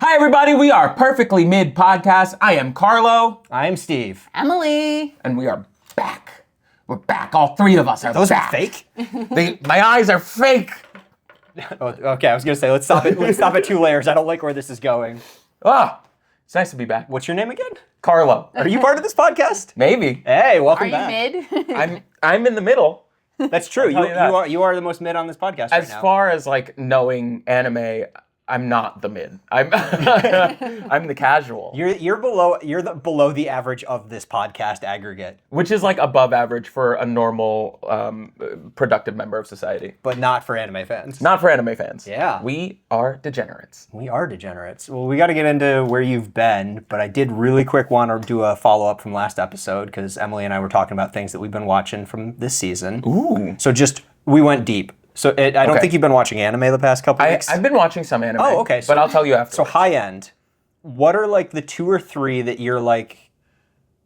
Hi, everybody. We are Perfectly Mid Podcast. I am Karlo. I am Steve. Emily. And we are back. We're back. All three of us are Those back. are fake? My eyes are fake. Oh, okay, I was going to say, let's stop it. Let's stop at 2 layers. I don't like where this is going. Ah, it's nice to be back. What's your name again? Karlo. Are you part of this podcast? Maybe. Hey, welcome Are back. you mid? I'm in the middle. That's true. You are the most mid on this podcast right now. As far as like knowing anime, I'm not the mid. I'm I'm the casual. You're below the average of this podcast aggregate, Which is like above average for a normal productive member of society. but not for anime fans. Not for anime fans. Yeah. We are degenerates. We are degenerates. Well, we got to get into where you've been, but I did really quick want to do a follow-up from last episode because Emily and I were talking about things that we've been watching from this season. Ooh. So we went deep. So I don't think you've been watching anime the past couple weeks. I've been watching some anime. Oh, okay. But I'll tell you after. So high end, what are like the 2 or 3 that you're like,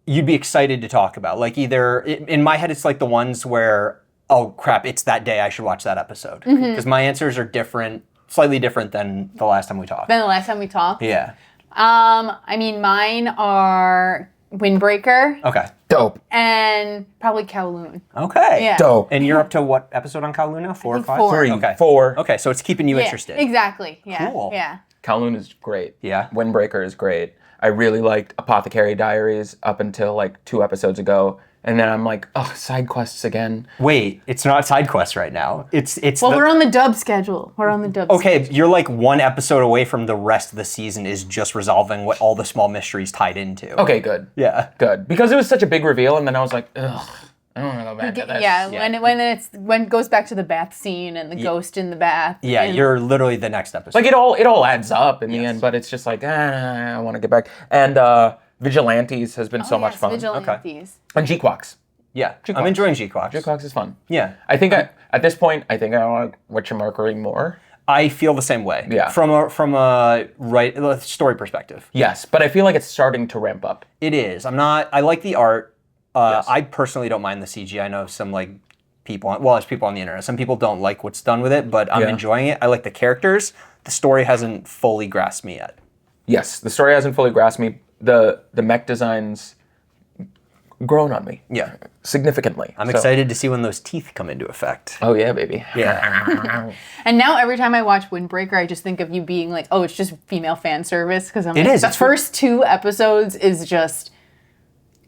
you'd be excited to talk about? Like either, in my head, it's like the ones where, oh crap, it's that day, I should watch that episode. Because my answers are different, slightly different than the last time we talked. Then the last time we talked? Yeah. I mean, mine are Windbreaker Okay. Dope. and probably Kowloon. Okay. Yeah. Dope. And you're up to what episode on Karlo now? 4 or think 5? 4. 3, Okay. 4. Okay, so it's keeping you Yeah, interested. Exactly. Yeah. Cool. Yeah. Kowloon is great. Yeah. Windbreaker is great. I really liked Apothecary Diaries up until like 2 episodes ago. And then I'm like, oh, side quests again. Wait, it's not side quest right now. It's Well, we're on the dub schedule. Okay, you're like 1 episode away from the rest of the season is just resolving what all the small mysteries tied into. Okay, good. Yeah. Good. Because it was such a big reveal, and then I was like, ugh, I don't want to go back to this. Yeah. When it goes back to the bath scene and the ghost in the bath. Yeah, and you're literally the next episode. Like it all adds up in the end, but it's just like, I want to get back. And Vigilantes has been so much fun. Vigilantes. And G-Quacks. Yeah, G-Quacks. I'm enjoying G-Quacks. G-Quacks is fun. Yeah. I think at this point, I want Witchermarkery more. I feel the same way. Yeah. From a story perspective. Yes, but I feel like it's starting to ramp up. It is. I like the art. Yes. I personally don't mind the CG. I know some like there's people on the internet. Some people don't like what's done with it, but I'm enjoying it. I like the characters. The story hasn't fully grasped me yet. Yes, the story hasn't fully grasped me. The mech designs grown on me. Yeah. Significantly. I'm excited to see when those teeth come into effect. Oh yeah, baby. Yeah. And now every time I watch Windbreaker, I just think of you being like, oh, it's just female fan service. Because It is. The first 2 episodes is just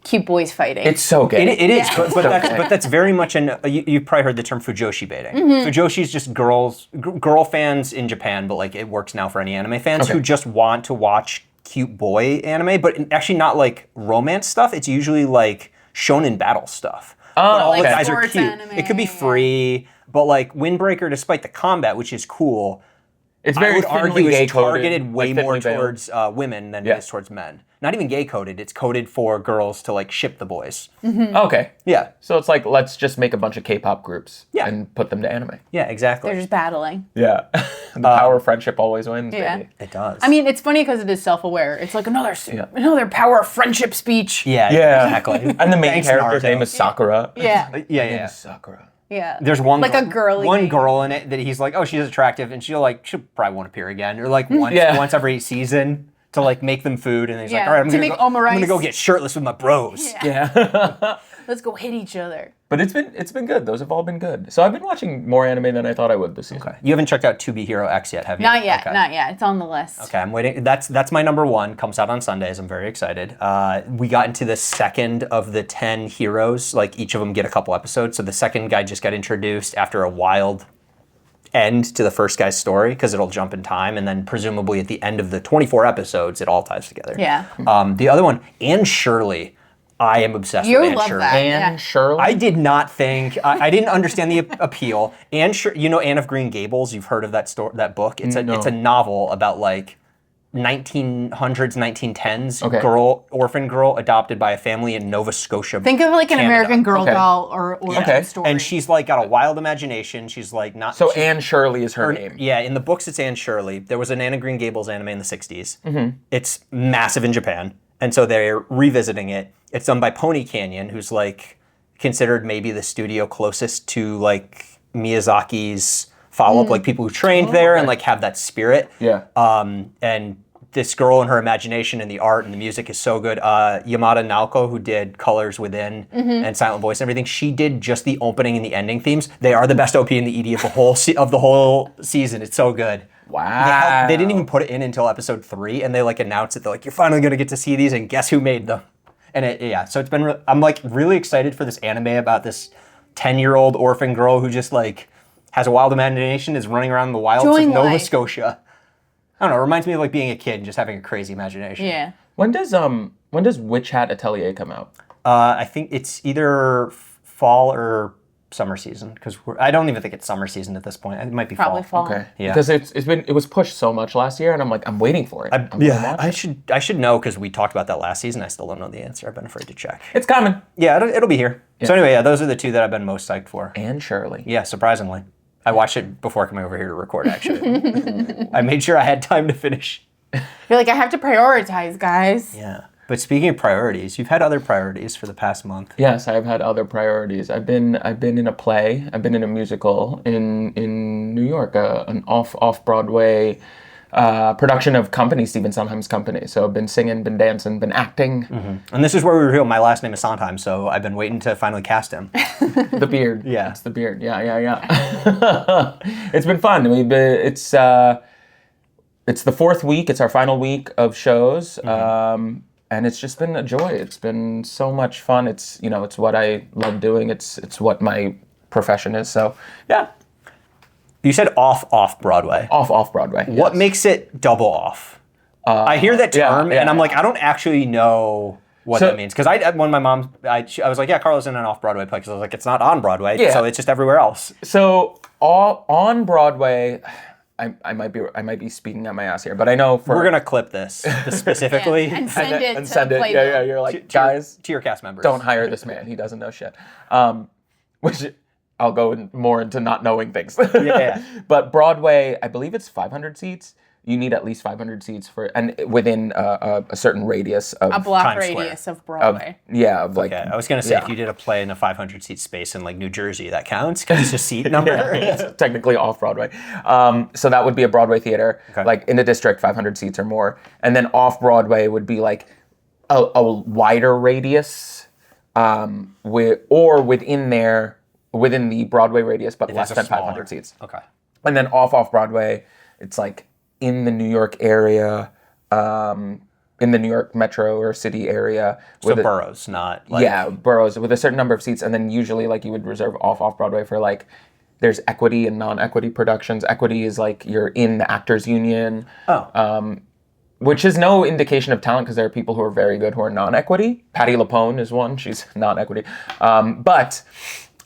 cute boys fighting. It's so gay. It is, but that's very much you've probably heard the term fujoshi baiting. Fujoshi is just girl fans in Japan, but like it works now for any anime fans who just want to watch cute boy anime, but actually not like romance stuff. It's usually like shonen battle stuff. Oh, all like the guys are sports cute. anime, It could be free, but like Windbreaker, despite the combat, which is cool, It's I very would argue gay it's targeted way thinly more veiled. towards women than it is towards men. Not even gay coded. It's coded for girls to like ship the boys. Okay. Yeah. So it's like, let's just make a bunch of K-pop groups and put them to anime. Yeah, exactly. They're just battling. Yeah. The power of friendship always wins, Yeah. baby. It does. I mean, it's funny because it is self-aware. It's like another power of friendship speech. yeah, Yeah. exactly. And the main Thanks, character's Naruto. name is Sakura. Yeah. Yeah. Sakura. Yeah. There's one like a girly one name. girl in it that he's like, oh, she's attractive, and she'll probably won't appear again, or like once every season to like make them food, and he's like, all right, I'm to gonna make go, omurice. I'm gonna go get shirtless with my bros. Yeah. Let's go hit each other. But it's been good. Those have all been good. So I've been watching more anime than I thought I would this season. You haven't checked out To Be Hero X yet, have you? Not yet. Okay. Not yet. It's on the list. Okay, I'm waiting. That's my number 1. Comes out on Sundays. I'm very excited. We got into the second of the 10 heroes. Like each of them get a couple episodes. So the second guy just got introduced after a wild end to the first guy's story because it'll jump in time, and then presumably at the end of the 24 episodes, it all ties together. Yeah. The other one, Anne Shirley. I am obsessed You with Anne love Shirley. that. And Shirley? I did not think I didn't understand the appeal. Anne of Green Gables. You've heard of that book. It's a novel about like 1900s, 1910s orphan girl adopted by a family in Nova Scotia. Think of like an Canada. American Girl doll or story. And she's like got a wild imagination. She's like not. So Anne Shirley is her name. Yeah, in the books it's Anne Shirley. There was an Anne of Green Gables anime in the 60s. Mm-hmm. It's massive in Japan. And so they're revisiting it. It's done by Pony Canyon, who's like considered maybe the studio closest to like Miyazaki's follow-up, like people who trained there and like have that spirit. Yeah. And this girl and her imagination and the art and the music is so good. Yamada Naoko, who did Colors Within and Silent Voice and everything, she did just the opening and the ending themes. They are the best OP and the ED of the whole season. It's so good. Wow. They didn't even put it in until episode 3, and they like announced it. They're like, "You're finally gonna get to see these," and guess who made them? And so it's been. I'm like really excited for this anime about this 10-year-old orphan girl who just like has a wild imagination, is running around the wilds Enjoying of Nova life. Scotia. I don't know. It reminds me of like being a kid and just having a crazy imagination. Yeah. When does Witch Hat Atelier come out? I think it's either fall or summer season because I don't even think it's summer season at this point. It might be Probably fall. Okay. Yeah. Because it was pushed so much last year, and I'm like, I'm waiting for it. I'm gonna watch it. I should know because we talked about that last season. I still don't know the answer. I've been afraid to check. It's coming. Yeah, it'll be here. So anyway, yeah, those are the two that I've been most psyched for. And Shirley. Yeah, surprisingly. I watched it before coming over here to record, actually. I made sure I had time to finish. You're like, I have to prioritize, guys. Yeah. But speaking of priorities, you've had other priorities for the past month. Yes, I've had other priorities. I've been in a play. I've been in a musical in New York, an off Broadway production of Stephen Sondheim's Company. So I've been singing, been dancing, been acting. And this is where we reveal my last name is Sondheim, so I've been waiting to finally cast him. The beard. Yeah. It's the beard. Yeah. It's been fun. It's the 4th week. It's our final week of shows. And it's just been a joy. It's been so much fun. It's it's what I love doing. It's what my profession is. So yeah. You said off Broadway. Off Broadway. What yes. makes it double off? I hear that term, and I'm like, I don't actually know what that means. Because when my mom, I was like, yeah, Karlo's in an off-Broadway play. Because I was like, it's not on Broadway, so it's just everywhere else. So on Broadway, I might be speaking out my ass here, but I know We're gonna clip this specifically And send it and to send it. Playboy. Yeah. You're like, guys, to your cast members. don't hire this man. He doesn't know shit. Which I'll go more into not knowing things. Yeah. But Broadway, I believe it's 500 seats. You need at least 500 seats and within a certain radius of A block Times Square. radius of Broadway. like. Okay, I was gonna say if you did a play in a 500-seat space in like New Jersey, that counts because it's just seat number. It's technically off Broadway. So that would be a Broadway theater, like in the district, 500 seats or more. And then off Broadway would be like a wider radius, within the Broadway radius, but less than 500 seats. Okay. And then off Broadway, it's like in the New York area, in the New York metro or city area. So boroughs, not like... Yeah, boroughs with a certain number of seats. And then usually like you would reserve off Broadway for like, there's equity and non-equity productions. Equity is like you're in the actors union. Which is no indication of talent because there are people who are very good who are non-equity. Patti LuPone is one. She's non-equity. But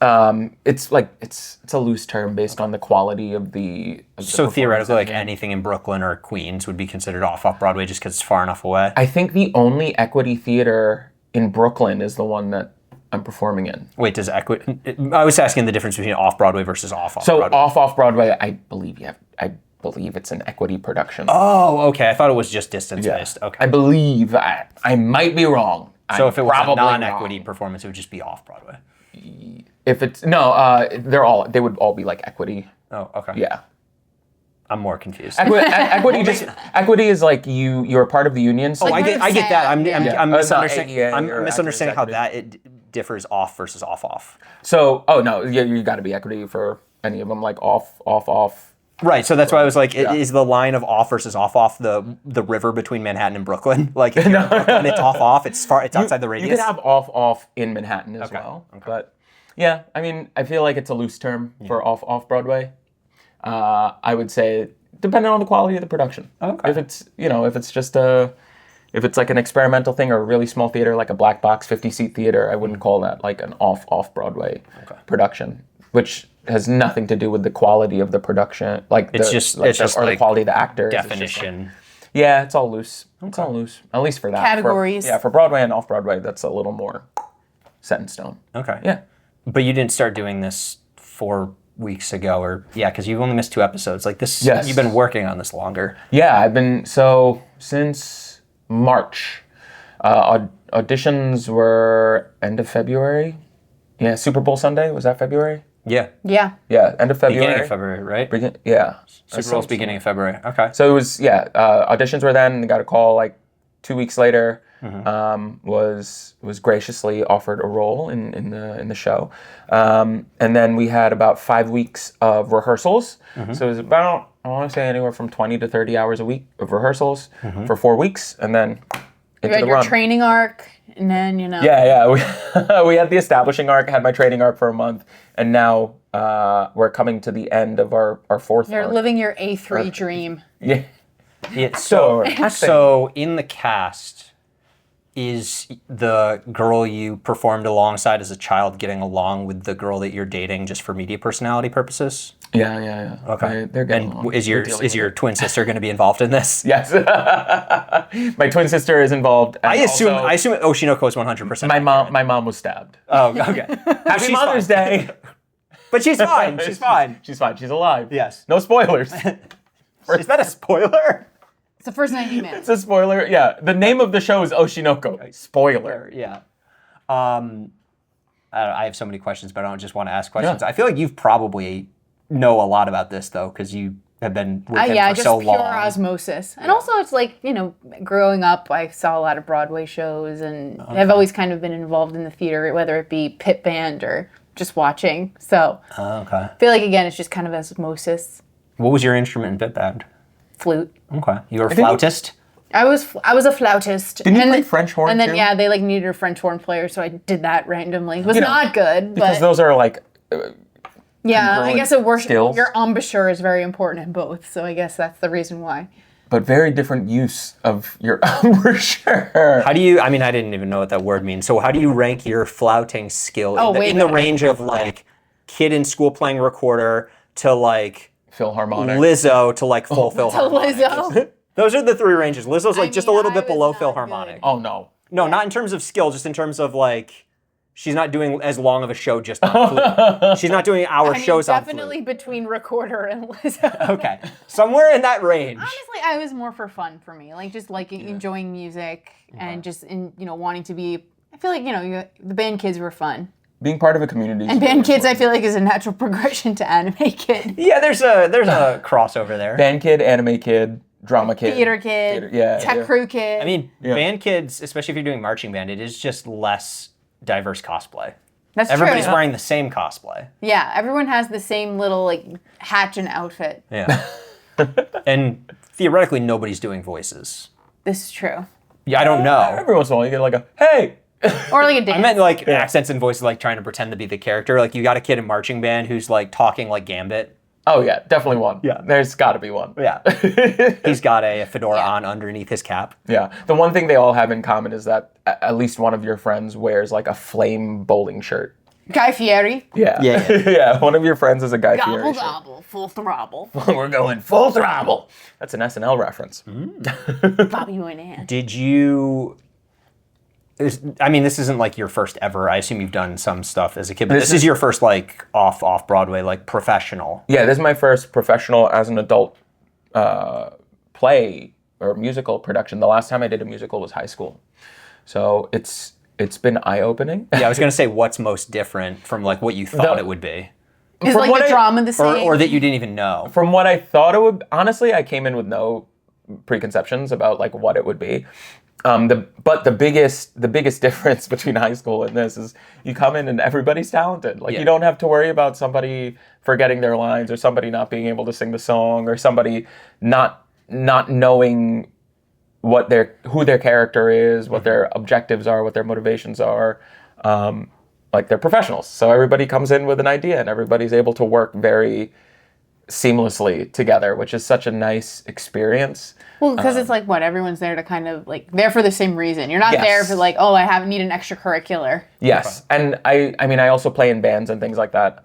it's like it's a loose term based on the quality of the So theoretically, like anything in Brooklyn or Queens would be considered off Broadway just because it's far enough away. I think the only equity theater in Brooklyn is the one that I'm performing in. Wait, does equity? I was asking the difference between off Broadway versus off Broadway. So off Broadway, I believe it's an equity production. Oh, okay. I thought it was just distance based. Okay. I believe I might be wrong. So I'm if it was a probably non-equity wrong. performance, it would just be off Broadway. If it's they would all be like equity. Oh, okay. Yeah. I'm more confused. Equity is like you're a part of the union. So I get that. I'm misunderstanding. I'm you're misunderstanding how actors, that differs off versus off. So no, you got to be equity for any of them, like off. Right. So that's why I was like, is the line of off versus off the river between Manhattan and Brooklyn? Like if you're in Brooklyn, it's off. It's far. It's outside the radius. You could have off in Manhattan as well. Okay. But yeah, I mean, I feel like it's a loose term for off Broadway. I would say depending on the quality of the production. Okay. If it's like an experimental thing or a really small theater, like a black box 50-seat theater, I wouldn't call that like an off Broadway production, which has nothing to do with the quality of the production. Like the quality of the actors. Definition. It's all loose. It's all loose. At least for that. Categories. For Broadway and off Broadway, that's a little more set in stone. Okay. Yeah. But you didn't start doing this 4 weeks ago, because you've only missed 2 episodes. Like this, Yes. You've been working on this longer. Yeah, I've been since March. Auditions were end of February. Yeah, Super Bowl Sunday, was that February? Yeah. Yeah. Yeah, end of February. Beginning of February, right? Yeah. Super Bowl's beginning of February. Okay. So it was, auditions were then. Got a call like 2 weeks later. Was graciously offered a role in the show, and then we had about 5 weeks of rehearsals. So it was about, I want to say, anywhere from 20 to 30 hours a week of rehearsals for 4 weeks, and then You into had the your run. training arc, and then, Yeah. We had the establishing arc, had my training arc for a month, and now we're coming to the end of our fourth You're arc. living your A3 dream. Yeah. Yeah, So so in the cast, is the girl you performed alongside as a child getting along with the girl that you're dating just for media personality purposes? Yeah. Okay. They're getting And along. is your twin sister going to be involved in this? Yes. My twin sister is involved. And I assume also, Oshinoko is 100%. my mom was stabbed. Oh, okay. Happy she's Mother's fine. Day. But she's fine. She's fine. She's fine. She's alive. Yes. No spoilers. Is that a spoiler? It's the first 90 minutes. It's a spoiler. Yeah. The name of the show is Oshinoko. Spoiler. Yeah. I have so many questions, but I don't just want to ask questions. Yeah. I feel like you've probably know a lot about this though, because you have been with him for just so pure long. osmosis. And also it's like, growing up, I saw a lot of Broadway shows and I've always kind of been involved in the theater, whether it be pit band or just watching. So Okay. I feel like, again, it's just kind of osmosis. What was your instrument in pit band? Flute. Okay. You were a flautist? I was a flautist. Didn't you And play then- French horn And then, too? they needed a French horn player, so I did that randomly. It was not good, Because but those are like, yeah, I guess skills. your embouchure is very important in both, so I guess that's the reason why. but very different use of your embouchure. How do you, I didn't even know what that word means. So how do you rank your flouting skill in the range of like kid in school playing recorder to like Philharmonic. Lizzo to like full Philharmonic? Lizzo. Those are the three ranges. Lizzo's like just a little bit I was below not Philharmonic. good. Oh no. No, not in terms of skill, just in terms of like, she's not doing as long of a show just on flute. She's not doing hour shows on flute. Definitely between recorder and Lizzo. Okay, somewhere in that range. Honestly, I was more for fun for me, like just liking enjoying music and just wanting to be. I feel like the band kids were fun, Being part of a community. and band kids I feel like is a natural progression to anime kid, Yeah, there's a crossover there. Band kid, anime kid, drama kid. theater kid, tech crew kid. I mean, band kids, especially if you're doing marching band, it is just less diverse cosplay. that's Everybody's true. wearing the same cosplay. Yeah, everyone has the same little like hatch and outfit. Yeah. And theoretically, nobody's doing voices. This is true. Yeah, I don't know. Every once in a while you get like a, hey! Or like a dance. I meant like accents and voices, like trying to pretend to be the character. Like you got a kid in marching band who's like talking like Gambit. Oh yeah, definitely one. Yeah. There's gotta be one. Yeah. He's got a fedora on underneath his cap. Yeah. The one thing they all have in common is that at least one of your friends wears like a flame bowling shirt. Guy Fieri. Yeah. Yeah. Yeah. One of your friends is a Guy Fieri Gobble shirt. gobble, full throttle. We're going full throttle. That's an SNL reference. Bobby Moynihan. Did you... this isn't like your first ever. I assume you've done some stuff as a kid, but this is your first like off Broadway, like professional. Yeah, this is my first professional as an adult play or musical production. The last time I did a musical was high school. So it's been eye-opening. Yeah, I was gonna say, what's most different from like what you thought it would be, Is From like what the I- drama the same? or that you didn't even know. From what I thought it would, honestly, I came in with no preconceptions about like what it would be. But the biggest difference between high school and this is you come in and everybody's talented. Like you don't have to worry about somebody forgetting their lines or somebody not being able to sing the song or somebody not knowing who their character is, what their objectives are, what their motivations are. Like they're professionals. So everybody comes in with an idea and everybody's able to work very seamlessly together, which is such a nice experience. Well, because it's like everyone's there to kind of like there for the same reason. You're not Yes. there for like, oh, I need an extracurricular. Yes, and I also play in bands and things like that.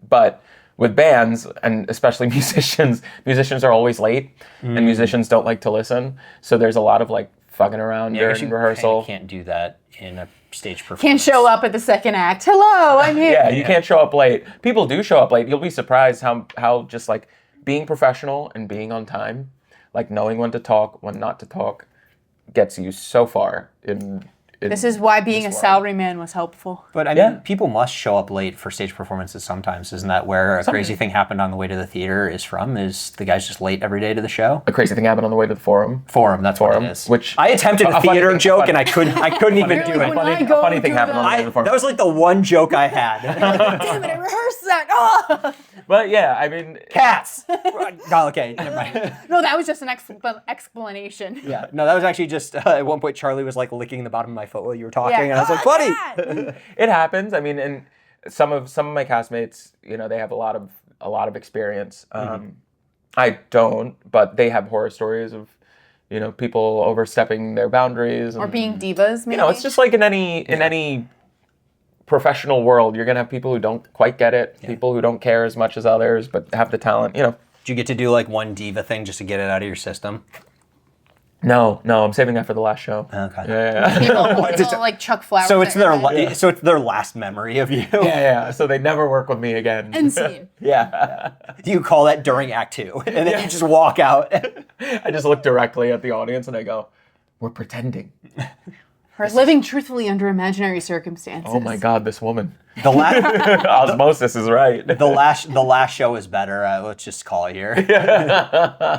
But with bands and especially musicians are always late, and musicians don't like to listen. So there's a lot of like fucking around during rehearsal. Can't do that in a stage performance. Can't show up at the second act. Hello, I'm here. Yeah, you can't show up late. People do show up late. You'll be surprised how just like being professional and being on time, like knowing when to talk, when not to talk, gets you so far in This is why being a salaryman was helpful. But I mean, people must show up late for stage performances sometimes. Isn't that where a crazy thing happened on the way to the theater is from? Is the guy's just late every day to the show? A crazy thing happened on the way to the forum. That's what it is. Which I attempted a theater joke and I couldn't even do it. A funny thing happened on the way to the forum. That was like the one joke I had. Damn it, I rehearsed that. Oh! But yeah, I mean, Cats. Oh, okay, never mind. No, that was just an explanation. Yeah, no, that was actually just at one point Charlie was like licking the bottom of my foot while you were talking, and I was like, "Buddy." It happens. I mean, and some of my castmates, they have a lot of experience. I don't, but they have horror stories of, people overstepping their boundaries Or being divas, maybe. It's just like in any professional world, you're gonna have people who don't quite get it, people who don't care as much as others, but have the talent. Did you get to do like one diva thing just to get it out of your system? No, I'm saving that for the last show. Okay. Yeah. People like Chuck Flowers. So it's their last memory of you. Yeah. So they never work with me again. End scene. Yeah. You call that during Act 2, and then you just walk out. I just look directly at the audience and I go, "We're pretending." Or living truthfully under imaginary circumstances. Oh my God, this woman. The last Osmosis is right. the last show is better. Let's just call it here.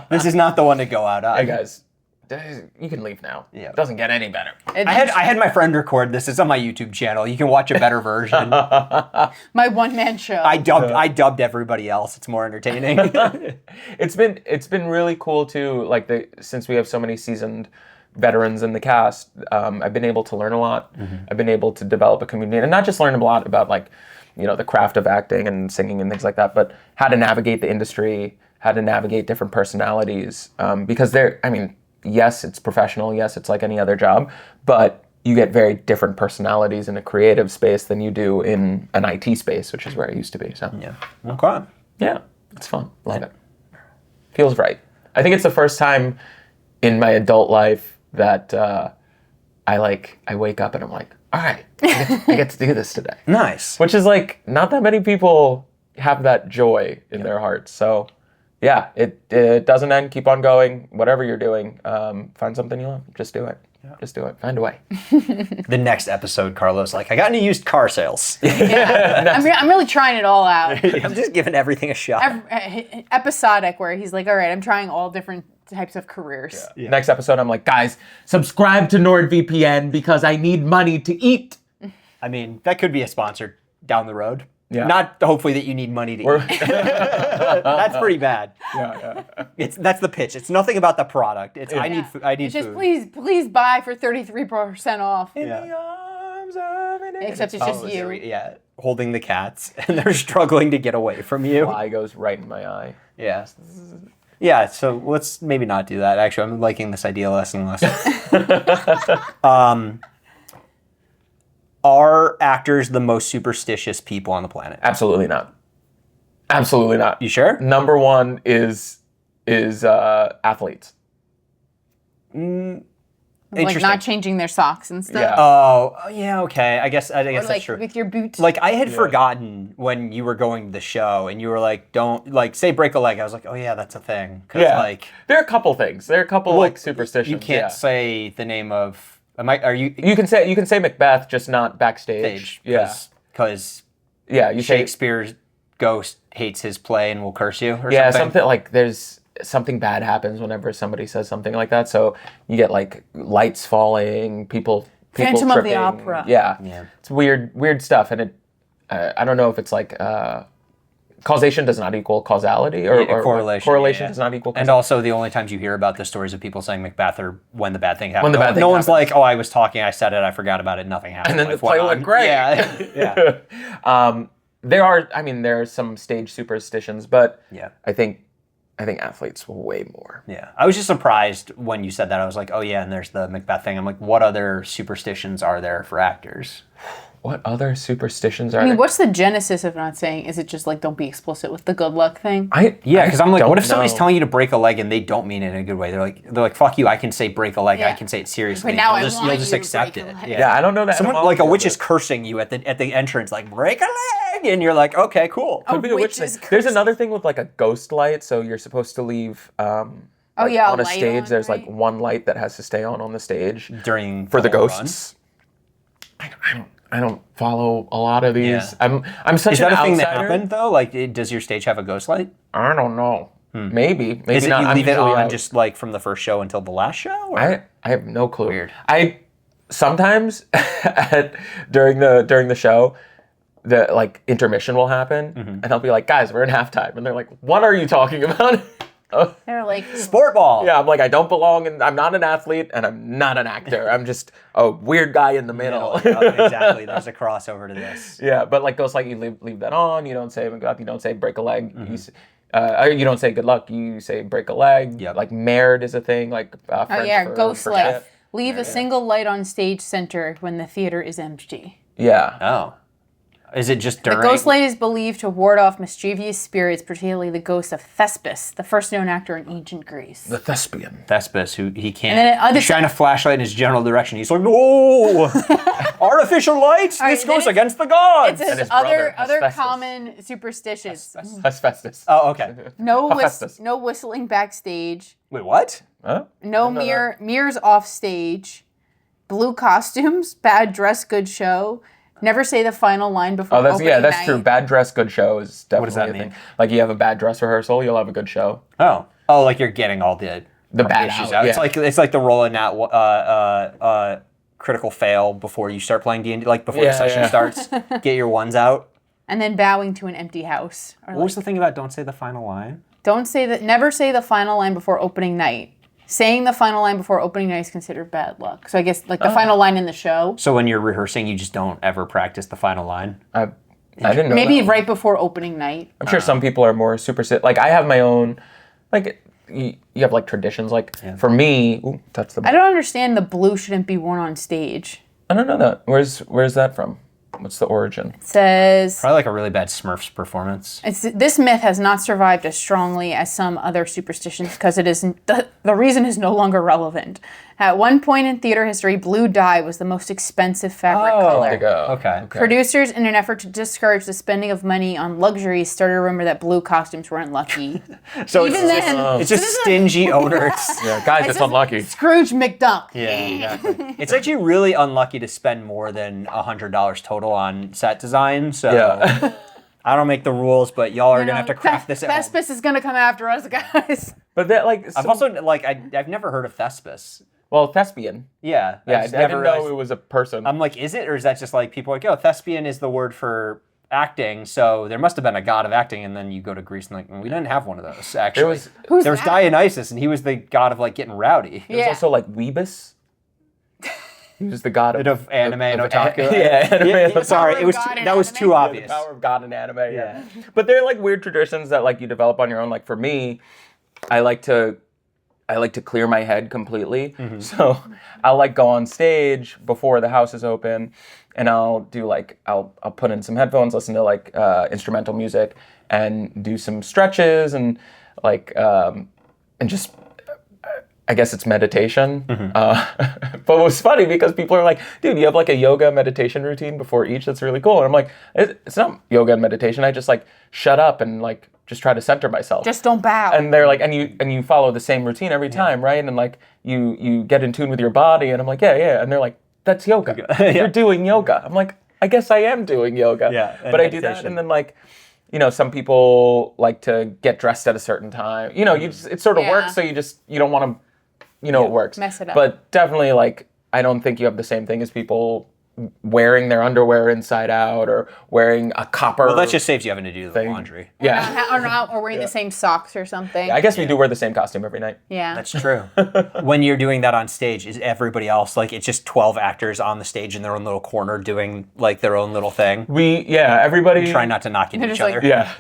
This is not the one to go out on. Hey guys, you can leave now. Yeah. It doesn't get any better. I had my friend record this. It's on my YouTube channel. You can watch a better version. My one-man show. I dubbed everybody else. It's more entertaining. It's been really cool too. Like since we have so many seasoned veterans in the cast, I've been able to learn a lot. I've been able to develop a community, and not just learn a lot about the craft of acting and singing and things like that, but how to navigate the industry, how to navigate different personalities. Because yes, it's professional. Yes, it's like any other job, but you get very different personalities in a creative space than you do in an IT space, which is where I used to be. So yeah, okay, yeah, it's fun. Love it. Feels right. I think it's the first time in my adult life that I wake up and I'm like, all right, I get to do this today. Nice. Which is like, not that many people have that joy in their hearts. So yeah, it doesn't end. Keep on going. Whatever you're doing, find something you love. Just do it. Yeah. Just do it. Find a way. The next episode, Carlo's like, I got into used car sales. Yeah. I'm really trying it all out. I'm just giving everything a shot. Episodic, where he's like, all right, I'm trying all different types of careers. Yeah. Next episode, I'm like, guys, subscribe to NordVPN because I need money to eat. I mean, that could be a sponsor down the road. Yeah. Not hopefully that you need money to eat. That's pretty bad. Yeah. That's the pitch. It's nothing about the product. It's I need It's just food. please buy for 33% off. In the arms of an Except it's just you. Yeah, holding the cats, and they're struggling to get away from you. Fly goes right in my eye. Yeah. Yeah, so let's maybe not do that. Actually, I'm liking this idea less and less. Are actors the most superstitious people on the planet? Absolutely not. Absolutely not. You sure? Number one is athletes. Like not changing their socks and stuff. Yeah. Oh, yeah, okay. I guess Or that's like true. with your boots. Like, I had forgotten when you were going to the show and you were like, don't, like, say break a leg. I was like, oh, yeah, that's a thing. Yeah. Like, there are a couple things. There are a couple, like, superstitions. You can't say the name of, You can say Macbeth, just not backstage. Because you Shakespeare's ghost hates his play and will curse you or something like there's something bad happens whenever somebody says something like that. So you get like lights falling, people Phantom tripping. of the Opera. Yeah. It's weird stuff, and I don't know if it's like causation does not equal causality, or correlation. Correlation does not equal. And also, the only times you hear about the stories of people saying Macbeth are when the bad thing happened. When the bad thing no one's happens. like, oh, I was talking, I said it, I forgot about it, nothing happened. And then the Life went play on. went great. Yeah. There are some stage superstitions, but Yeah. I think athletes will way more. Yeah. I was just surprised when you said that. I was like, oh yeah, and there's the Macbeth thing. I'm like, what other superstitions are there for actors? What other superstitions are I mean, there? what's the genesis of not saying? Is it just like don't be explicit with the good luck thing? Because I'm like, what if somebody's know. telling you to break a leg and they don't mean it in a good way? They're like, fuck you. I can say break a leg. I can say it seriously. But now you'll I just want accept you to it. break a leg. Yeah, I don't know that. Someone like a witch is cursing you at the entrance, like break a leg, and you're like, okay, cool. Could be a witch witch thing. is There's cursing. another thing with like a ghost light, so you're supposed to leave. On a light stage, on, there's right? like one light that has to stay on the stage During for the whole ghosts. I don't follow a lot of these. Yeah. I'm such Is an that a thing outsider. that happened though? Like, does your stage have a ghost light? I don't know. Maybe Is it not. you I'm leave it usually on out. just like from the first show until the last show? Or? I have no clue. Weird. I sometimes during the show, the like intermission will happen, and I'll be like, guys, we're in halftime, and they're like, what are you talking about? They're like, Sport ball. Yeah, I'm like, I don't belong, and I'm not an athlete, and I'm not an actor. I'm just a weird guy in the middle. Yep, exactly. There's a crossover to this. Yeah, but like ghost light, you leave that on. You don't say you don't say break a leg. You don't say good luck. You say break a leg. Yep. Like married is a thing. Like French for ghost light. death. Leave a single light on stage center when the theater is empty. Yeah. Oh. Is it just during? The ghost light is believed to ward off mischievous spirits, particularly the ghost of Thespis, the first known actor in ancient Greece. The thespian. Thespis, who he can't. And then He's shine a flashlight in his general direction. He's like, no, artificial lights. All right, This then goes it- against the gods. It says his brother, other asbestos. common superstitions. Asbestos. Oh, okay. Hephaestus. No whistling backstage. Wait, what? Huh? No mirrors off stage. Blue costumes. Bad dress, good show. Never say the final line before Oh, that's opening that's night. true. Bad dress, good show is definitely does that a mean? thing. Like you have a bad dress rehearsal, you'll have a good show. Oh, like you're getting all the bad issues out, out. yeah. It's like the rolling out critical fail before you start playing D&D, like before the session starts. Get your ones out. And then bowing to an empty house. Or What was the thing about don't say the final line? never say the final line before opening night. Saying the final line before opening night is considered bad luck. So I guess like the final line in the show. So when you're rehearsing, you just don't ever practice the final line? I didn't know Maybe that. right before opening night. I'm sure some people are more like I have my own, like you have like traditions. Like for me, that's the. I don't understand the blue shouldn't be worn on stage. I don't know that. Where's that from? What's the origin? It says Probably like a really bad Smurfs performance. this myth has not survived as strongly as some other superstitions because it is the reason is no longer relevant. At one point in theater history, blue dye was the most expensive fabric color. There you go. Okay. Producers, in an effort to discourage the spending of money on luxuries, started a rumor that blue costumes were unlucky. So Even then, it's just stingy owners. Yeah, guys, it's unlucky. Scrooge McDuck. Yeah, exactly. It's actually really unlucky to spend more than $100 total on set design. So Yeah. I don't make the rules, but y'all are gonna have to craft this at home. Thespis is gonna come after us, guys. But that like I've also like I've never heard of Thespis. well thespian. Yeah, Yeah, I just didn't never know realized- it was a person. I'm like, is it, or is that just like people are like, oh, thespian is the word for acting, so there must have been a god of acting, and then you go to Greece and like, we didn't have one of those actually. Who's there was that? Dionysus, and he was the god of like getting rowdy. There's also like Weebus. He was the god Of anime and otaku. Yeah, anime and otaku. Sorry, it was God in that was anime? too Yeah, The obvious. power of God in anime. Yeah. But they're like weird traditions that like you develop on your own. Like for me, I like to clear my head completely. So I'll like go on stage before the house is open, and I'll do like I'll put in some headphones, listen to like instrumental music, and do some stretches and like and just. I guess it's meditation. But it was funny because people are like, dude, you have like a yoga meditation routine before each. That's really cool. And I'm like, it's not yoga and meditation. I just like shut up and like just try to center myself. Just don't bow. And they're like, and you follow the same routine every time, right? And like you get in tune with your body. And I'm like, yeah. And they're like, that's yoga. You're doing yoga. I'm like, I guess I am doing yoga. Yeah, and But I do that. meditation. And then like, you know, some people like to get dressed at a certain time. You know, it sort of Yeah. works. So you don't want to, it works. Mess it up. But definitely like, I don't think you have the same thing as people wearing their underwear inside out or wearing a copper. Well, that just saves you having to do the laundry. Yeah. or wearing the same socks or something. I guess we do wear the same costume every night. Yeah. That's true. When you're doing that on stage, is everybody else like it's just 12 actors on the stage in their own little corner doing like their own little thing? Everybody. Try not to knock into They're each just other. like- Yeah.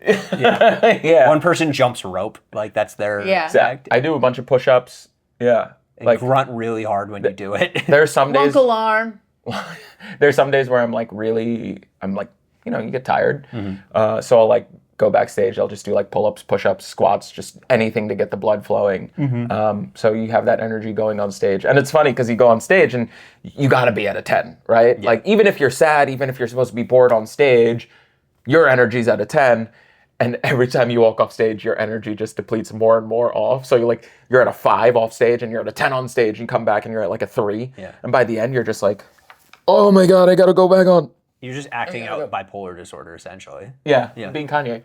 Yeah. One person jumps rope, like that's their act. I do a bunch of push-ups. Yeah. And Like grunt really hard when you do it. there's some days. Uncle arm. There's some days where I'm like, you get tired. Mm-hmm. So I'll like go backstage. I'll just do like pull-ups, push-ups, squats, just anything to get the blood flowing. Mm-hmm. So you have that energy going on stage. And it's funny because you go on stage and you got to be at a 10, right? Yeah. Like even if you're sad, even if you're supposed to be bored on stage, your energy's at a 10. And every time you walk off stage, your energy just depletes more and more off. So you're at a 5 off stage and you're at a 10 on stage and you come back and you're at like a 3. Yeah. And by the end, you're just like, oh my God, I gotta go back on. You're just acting out bipolar disorder, essentially. Yeah. Being Kanye.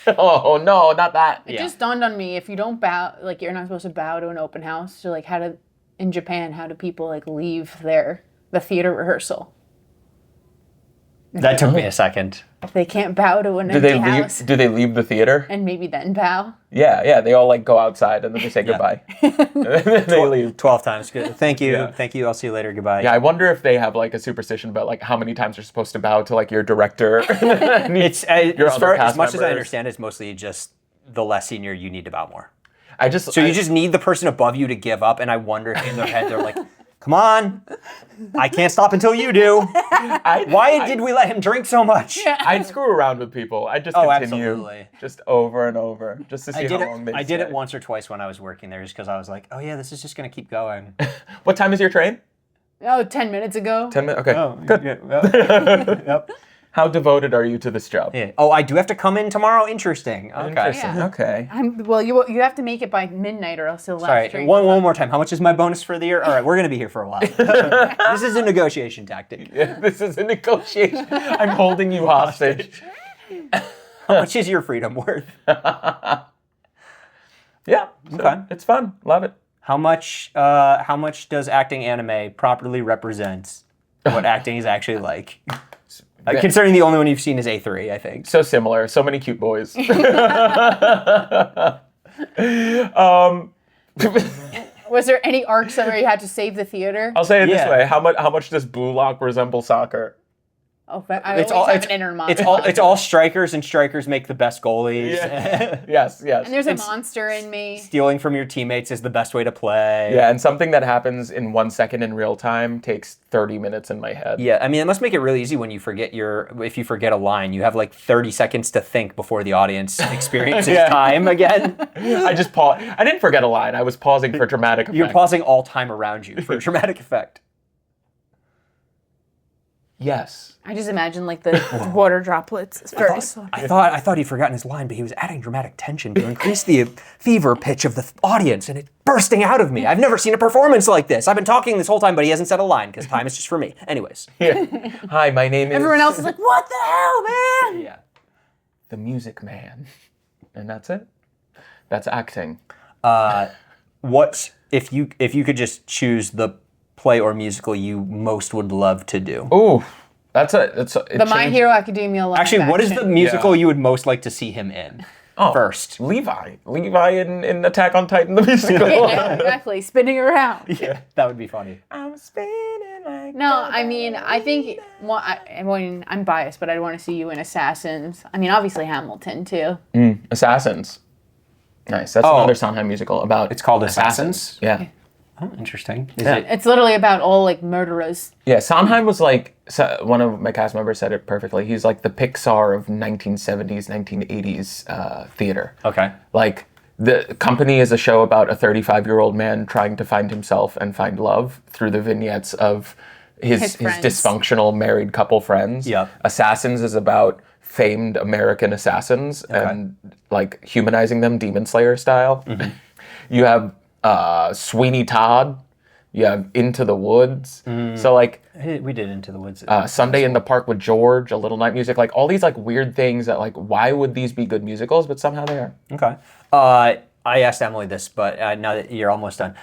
Oh no, not that. It just dawned on me, if you don't bow, like you're not supposed to bow to an open house. So like in Japan, how do people like leave the theater rehearsal? That took me a second. If they can't bow to an empty house. Do they leave the theater? And maybe then bow? Yeah. They all like go outside and then they say goodbye. And then they leave. 12 times. Good. Thank you. Thank you. I'll see you later. Goodbye. Yeah, I wonder if they have like a superstition about like how many times you're supposed to bow to like your director. It's as much as I members. understand, it's mostly just the less senior you need to bow more. So You just need the person above you to give up, and I wonder if in their head they're like, come on, I can't stop until you do. Why did we let him drink so much? I'd screw around with people. I'd just continue absolutely. just over and over just to see how long they I did it once or twice when I was working there just because I was like, oh yeah, this is just going to keep going. What time is your train? Oh, 10 minutes ago. 10 minutes? Okay, good. Yeah, yep. How devoted are you to this job? Yeah. Oh, I do have to come in tomorrow? Interesting. Okay. Interesting. Yeah. Okay. Well, you have to make it by midnight or else he'll Sorry, last train. one more time. How much is my bonus for the year? All right, we're going to be here for a while. This is a negotiation tactic. Yeah, this is a negotiation. I'm holding you hostage. How much is your freedom worth? Yeah. Okay. It's fun. Love it. How much does acting anime properly represent what acting is actually like? Considering the only one you've seen is A3, I think. So similar. So many cute boys. Was there any arcs where you had to save the theater? I'll say it this way. How much does Blue Lock resemble soccer? Oh, but I always have an inner monologue. It's all strikers, and strikers make the best goalies. Yeah. Yes. And there's a monster in me. Stealing from your teammates is the best way to play. Yeah, and something that happens in 1 second in real time takes 30 minutes in my head. Yeah, I mean, it must make it really easy when you forget if you forget a line, you have like 30 seconds to think before the audience experiences time again. I just paused. I didn't forget a line. I was pausing for dramatic effect. You're pausing all time around you for dramatic effect. Yes. I just imagine like the water droplets. It's very slow. I thought he'd forgotten his line, but he was adding dramatic tension to increase the fever pitch of the audience, and it bursting out of me. I've never seen a performance like this. I've been talking this whole time, but he hasn't said a line because time is just for me. Anyways. Yeah. Hi, my name is... Everyone else is like, what the hell, man? Yeah. The Music Man. And that's it. That's acting. What if you could just choose the play or musical you most would love to do? Ooh. The My Hero Academia live Actually, what is the action. musical you would most like to see him in? First. Levi in Attack on Titan, the musical. Yeah, exactly. Spinning around. Yeah, that would be funny. I'm spinning like... No, I mean, I think, I'm biased, but I'd want to see you in Assassins. I mean, obviously Hamilton, too. Assassins. Nice. That's another Sondheim musical about... It's called Assassins? Yeah. Oh, interesting. It's literally about all, like, murderers. Yeah, Sondheim was like... one of my cast members said it perfectly. He's like the Pixar of 1970s, 1980s theater. Okay. Like, The Company is a show about a 35-year-old man trying to find himself and find love through the vignettes of his dysfunctional married couple friends. Yep. Assassins is about famed American assassins and like humanizing them, Demon Slayer style. Mm-hmm. You have Sweeney Todd. You have Into the Woods. So like we did Into the Woods. Sunday in the Park with George, A Little Night Music, like all these like weird things that like why would these be good musicals? But somehow they are. Okay. I asked Emily this, but now that you're almost done,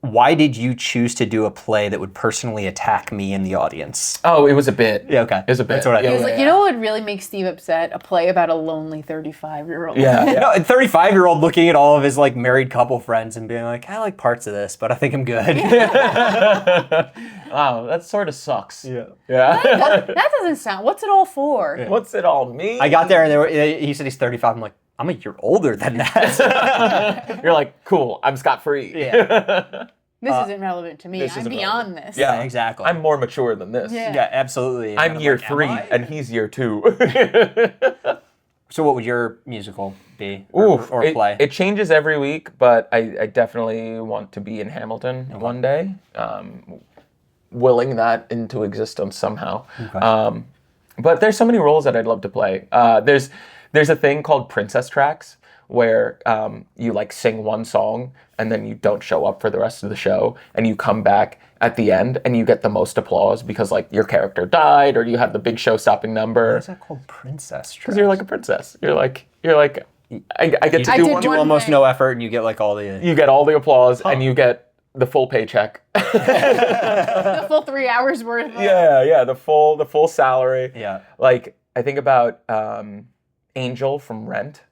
why did you choose to do a play that would personally attack me in the audience? Oh, it was a bit. Yeah, okay. It was a bit. That's what I He thought. was like, you know what would really make Steve upset? A play about a lonely 35-year-old. Yeah. No, a 35-year-old looking at all of his like married couple friends and being like, I like parts of this, but I think I'm good. Wow, that sort of sucks. Yeah. Yeah. That doesn't sound. What's it all for? What's it all mean? I got there and he said he's 35. I'm like, I'm a year older than that. You're like, cool, I'm scot-free. Yeah. This isn't relevant to me. I'm beyond this. Yeah, exactly. I'm more mature than this. Yeah. Yeah, absolutely. I'm And year like, 3 am I? and he's year 2. So what would your musical be Ooh, or play? It changes every week, but I definitely want to be in Hamilton one day. Willing that into existence somehow. But there's so many roles that I'd love to play. There's a thing called princess tracks, where you like sing one song and then you don't show up for the rest of the show, and you come back at the end and you get the most applause because like your character died or you had the big show-stopping number. Why is that called princess? Because you're like a princess. You're like I get to do do almost no effort, and you get like all the. You get all the applause, and you get the full paycheck. The full 3 hours worth. Yeah, the full salary. Yeah. Like I think about Angel from Rent.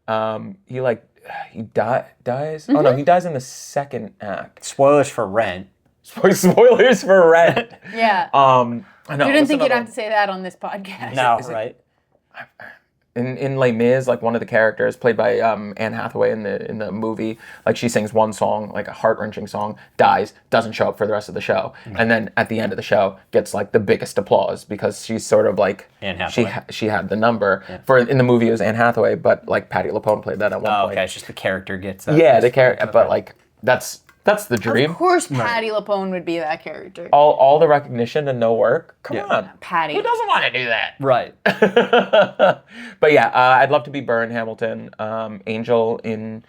He dies. Oh no, he dies in the second act. Spoilers for Rent. Spoilers for Rent. Yeah. I know. You didn't think you'd have to say that on this podcast. No, right? In Les Mis, like one of the characters played by Anne Hathaway in the movie, like she sings one song, like a heart-wrenching song, dies, doesn't show up for the rest of the show, and then at the end of the show gets like the biggest applause because she's sort of like Anne Hathaway. she had the number in the movie. It was Anne Hathaway, but like Patti LuPone played that at one point. Okay, it's just the character gets. The character, but like that's the dream. Of course, Patti LuPone would be that character. All the recognition and no work. Come on, Patti. Who doesn't want to do that? Right. But yeah, I'd love to be Burr in Hamilton, Angel in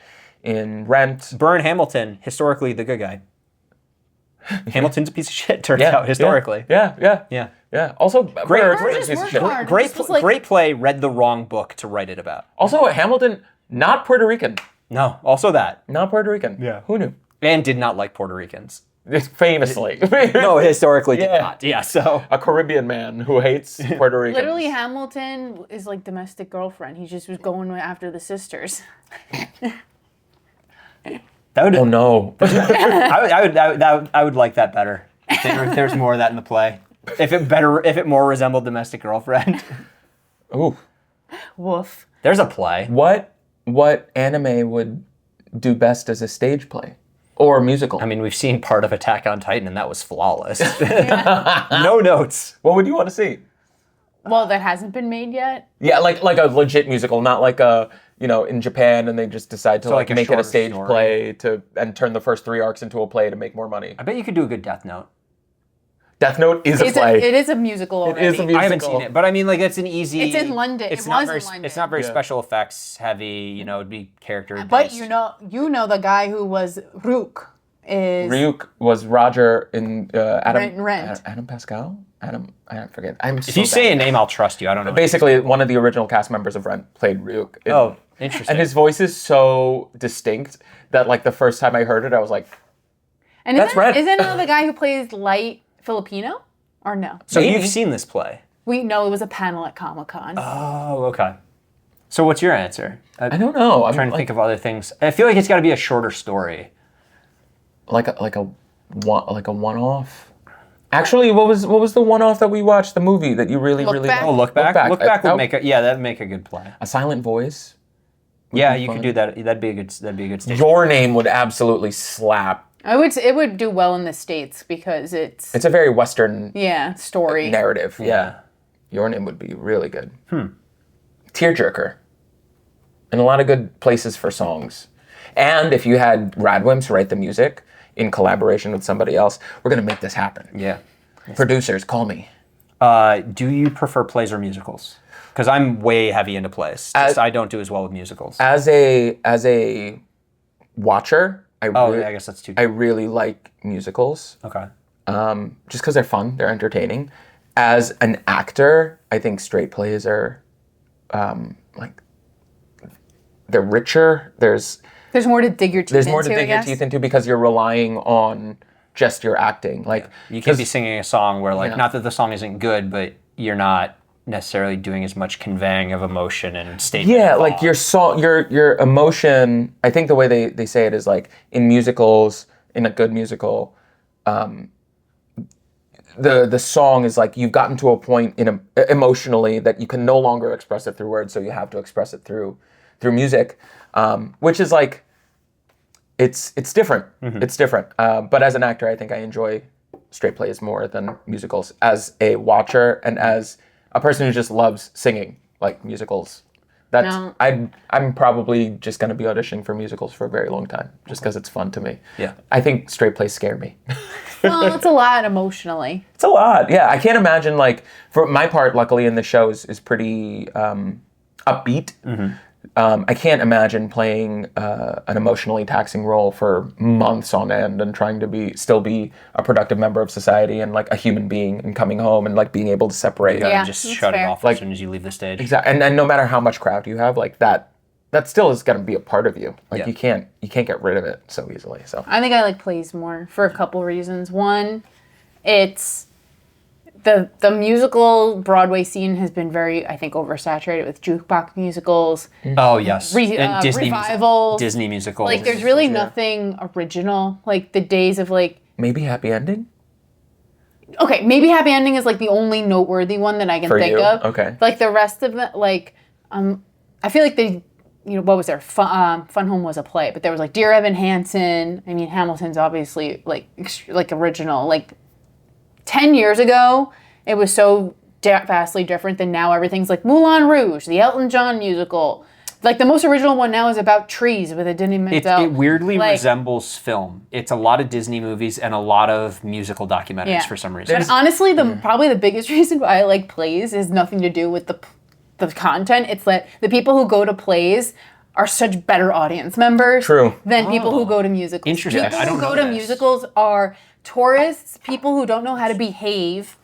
Rent. Burr in Hamilton, historically the good guy. Hamilton's a piece of shit, turns out, historically. Yeah. Also, Great piece of shit. Great play, read the wrong book to write it about. Also, Hamilton, not Puerto Rican. No, also that. Not Puerto Rican. Yeah. Who knew? And did not like Puerto Ricans. Famously. No, historically did not. Yeah, so. A Caribbean man who hates Puerto Ricans. Literally, Hamilton is like domestic girlfriend. He just was going after the sisters. That would, oh no. I would like that better. If there's more of that in the play. If it more resembled Domestic Girlfriend. Ooh. Woof. There's a play. What anime would do best as a stage play? Or musical? I mean, we've seen part of Attack on Titan, and that was flawless. No notes. What would you want to see? Well, that hasn't been made yet. Yeah, like a legit musical, not like a, in Japan and they just decide to like a make it a shorter stage story. play and turn the first 3 arcs into a play to make more money. I bet you could do a good Death Note. Death Note is a play. It is a musical already. It is a musical. I haven't seen it, but I mean, like, it's an easy... It's in London. It's It not was very, in London. It's not very Yeah. special effects heavy, it'd be character But based. you know the guy who was Rook is... Ryuk was Roger in Rent. Adam Pascal? I forget. If you say a name, I'll trust you. I don't know. Basically, one of the original cast members of Rent played Ryuk. Oh, interesting. And his voice is so distinct that, like, the first time I heard it, I was like, And That's Rent. Isn't that the guy who plays Light Filipino? Or no? So Maybe. you've seen this play? We know it was a panel at Comic-Con. Oh, okay. So what's your answer? I don't know. I'm trying to think of other things. I feel like it's got to be a shorter story. Like a one-off. Actually, what was the one-off that we watched? The movie that you really Look Back? Oh, Look Back. Look Back would That- make that'd make a good play. A silent voice. Yeah, be you fun. could do that. That'd be a good stage. Your Name would absolutely slap. It would do well in the States because it's It's a very Western story. narrative. Yeah. Your Name would be really good. Tearjerker. And a lot of good places for songs. And if you had Radwimps write the music in collaboration with somebody else, we're going to make this happen. Yeah. Producers, call me. Do you prefer plays or musicals? Because I'm way heavy into plays. I don't do as well with musicals. As a watcher, I guess that's too. I really like musicals. Okay. Just because they're fun, they're entertaining. As an actor, I think straight plays are they're richer. There's more to dig your teeth into, more to dig your teeth into because you're relying on just your acting. Like You can't be singing a song where, not that the song isn't good, but you're not necessarily doing as much conveying of emotion and statement. yeah, involved. like your song, your emotion. I think the way they say it is like in musicals, in a good musical, the song is like you've gotten to a point emotionally that you can no longer express it through words, so you have to express it through music, which is like it's different. Mm-hmm. It's different. But as an actor, I think I enjoy straight plays more than musicals. As a watcher and as a person who just loves singing, like musicals. No. I'm probably just going to be auditioning for musicals for a very long time, just because it's fun to me. Yeah. I think straight plays scare me. Well, it's a lot emotionally. It's a lot. Yeah, I can't imagine, like, for my part, luckily in the show is pretty upbeat. I can't imagine playing an emotionally taxing role for months on end and trying to still be a productive member of society and like a human being and coming home and like being able to separate. And just shut fair. it off as soon as you leave the stage. Exactly. And no matter how much craft you have, like that still is going to be a part of you. Like you can't get rid of it so easily. So I think I like plays more for a couple reasons. One, it's the musical Broadway scene has been very, I think, oversaturated with jukebox musicals. Oh, yes. And Disney revivals. Disney musicals. Like, there's really nothing original. Like, the days of, like... maybe Happy Ending? Okay, maybe Happy Ending is, like, the only noteworthy one that I can think of. Okay. Like, the rest of them, like, I feel like they... You know, what was there? Fun Home was a play, but there was, like, Dear Evan Hansen. I mean, Hamilton's obviously, like original. Like, 10 years ago, it was so vastly different than now. Everything's like Moulin Rouge, the Elton John musical. Like, the most original one now is about trees with a Dinny Menzel. It weirdly resembles film. It's a lot of Disney movies and a lot of musical documentaries for some reason. But honestly, probably the biggest reason why I like plays is nothing to do with the content. It's that the people who go to plays are such better audience members than people who go to musicals. Interesting. People who go to musicals are tourists, people who don't know how to behave.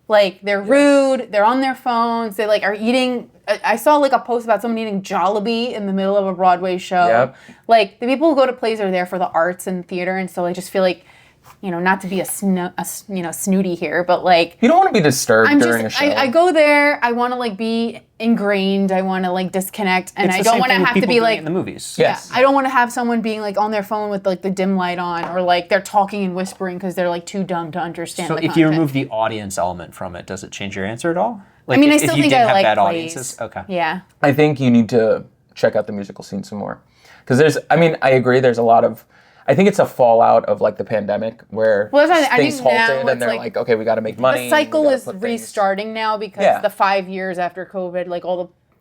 Like, they're rude, they're on their phones, they like are eating. I saw like a post about someone eating Jollibee in the middle of a Broadway show. Yep. Like, the people who go to plays are there for the arts and theater, and so I just feel like, you know, not to be snooty here, but like, you don't want to be disturbed during a show. I go there, I want to like be ingrained, I want to like disconnect, and I don't want to have to be like in the movies. Yes. I don't want to have someone being like on their phone with like the dim light on, or like they're talking and whispering because they're like too dumb to understand. So the if content. you remove the audience element from it, does it change your answer at all? Like, I mean, I if still you think didn't I have like bad plays. audiences? Okay. Yeah. I think you need to check out the musical scene some more. Because I agree, there's a lot of, I think it's a fallout of like the pandemic where things halted and they're like, okay, we got to make money. The cycle is restarting now because the 5 years after COVID, like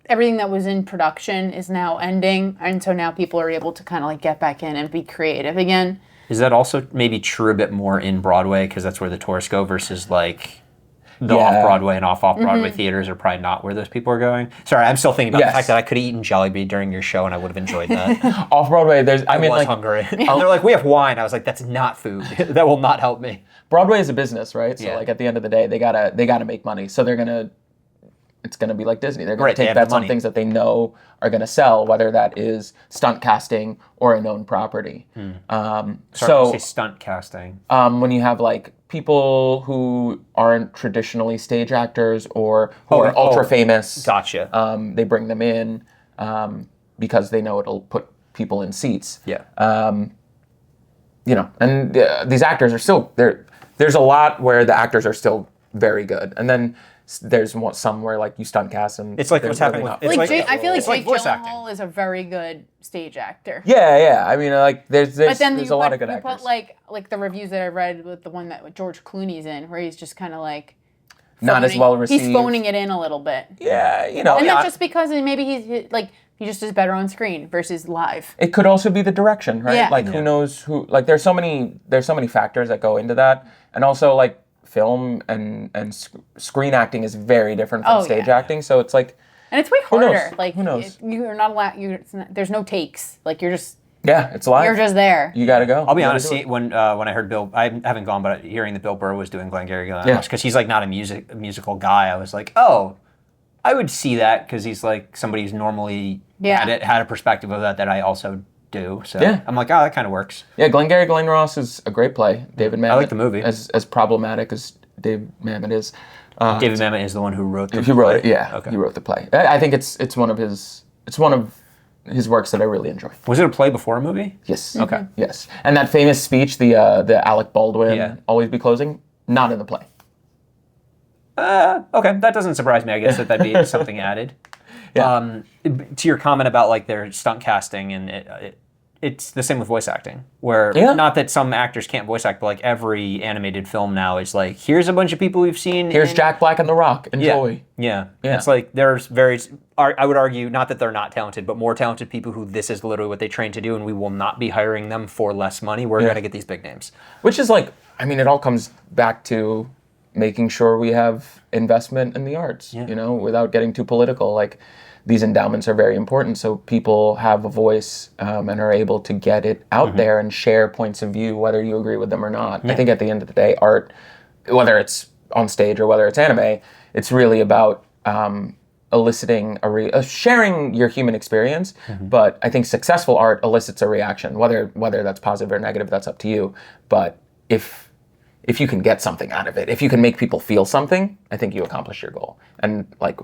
everything that was in production is now ending. And so now people are able to kind of like get back in and be creative again. Is that also maybe true a bit more in Broadway because that's where the tourists go versus like the off-Broadway and off-Broadway theaters are probably not where those people are going? Sorry, I'm still thinking about the fact that I could have eaten Jollibee during your show and I would have enjoyed that. Off-Broadway, I was hungry. And they're like, we have wine. I was like, that's not food. That will not help me. Broadway is a business, right? So like at the end of the day, they gotta make money. So it's gonna be like Disney. They're gonna take bets on things that they know are gonna sell, whether that is stunt casting or a known property. So say stunt casting. When you have like people who aren't traditionally stage actors or who are ultra famous, gotcha. They bring them in because they know it'll put people in seats. Yeah. You know, and these actors are still there. There's a lot where the actors are still very good, and then there's some where like you stunt cast and it's like what's happening with I feel like Jake voice Gyllenhaal is a very good stage actor. Yeah. I mean, like there's a lot of good actors. But like the reviews that I read with the one that George Clooney's in, where he's just kind of like not as well received. He's phoning it in a little bit. Yeah, you know, and that's just because maybe he's like he just is better on screen versus live. It could also be the direction, right? Yeah. Like who knows who? Like there's so many factors that go into that, and also like film and screen acting is very different from stage acting. So it's like, and it's way harder. Like who knows? You're not allowed. There's no takes. Like you're just. Yeah, it's live. You're just there. You got to go. I'll be honest. When I heard Bill, I haven't gone, but hearing that Bill Burr was doing Glengarry Glen Ross because he's like not a musical guy, I was like, oh, I would see that because he's like somebody who's normally had a perspective of that I also do. So I'm like, oh, that kind of works. Yeah, Glengarry Glen Ross is a great play. David Mamet. I like the movie. As problematic as Dave Mamet is. David Mamet is the one who wrote the play. He wrote it. Yeah, okay. He wrote the play. I think it's one of his works that I really enjoy. Was it a play before a movie? Yes. Okay. Yes. And that famous speech, the Alec Baldwin, always be closing, not in the play. Okay, that doesn't surprise me. I guess that'd be something added. Yeah. To your comment about like their stunt casting, and it's the same with voice acting, where not that some actors can't voice act, but like every animated film now is like, here's a bunch of people we've seen. Here's Jack Black and The Rock. Enjoy. Yeah. It's like there's I would argue, not that they're not talented, but more talented people who this is literally what they train to do, and we will not be hiring them for less money. We're going to get these big names. Which is like, I mean, it all comes back to making sure we have investment in the arts, you know, without getting too political. Like, these endowments are very important so people have a voice and are able to get it out there and share points of view, whether you agree with them or not. I think at the end of the day, art, whether it's on stage or whether it's anime, it's really about eliciting sharing your human experience. But I think successful art elicits a reaction, whether that's positive or negative, that's up to you. But if you can get something out of it, if you can make people feel something, I think you accomplish your goal. And like,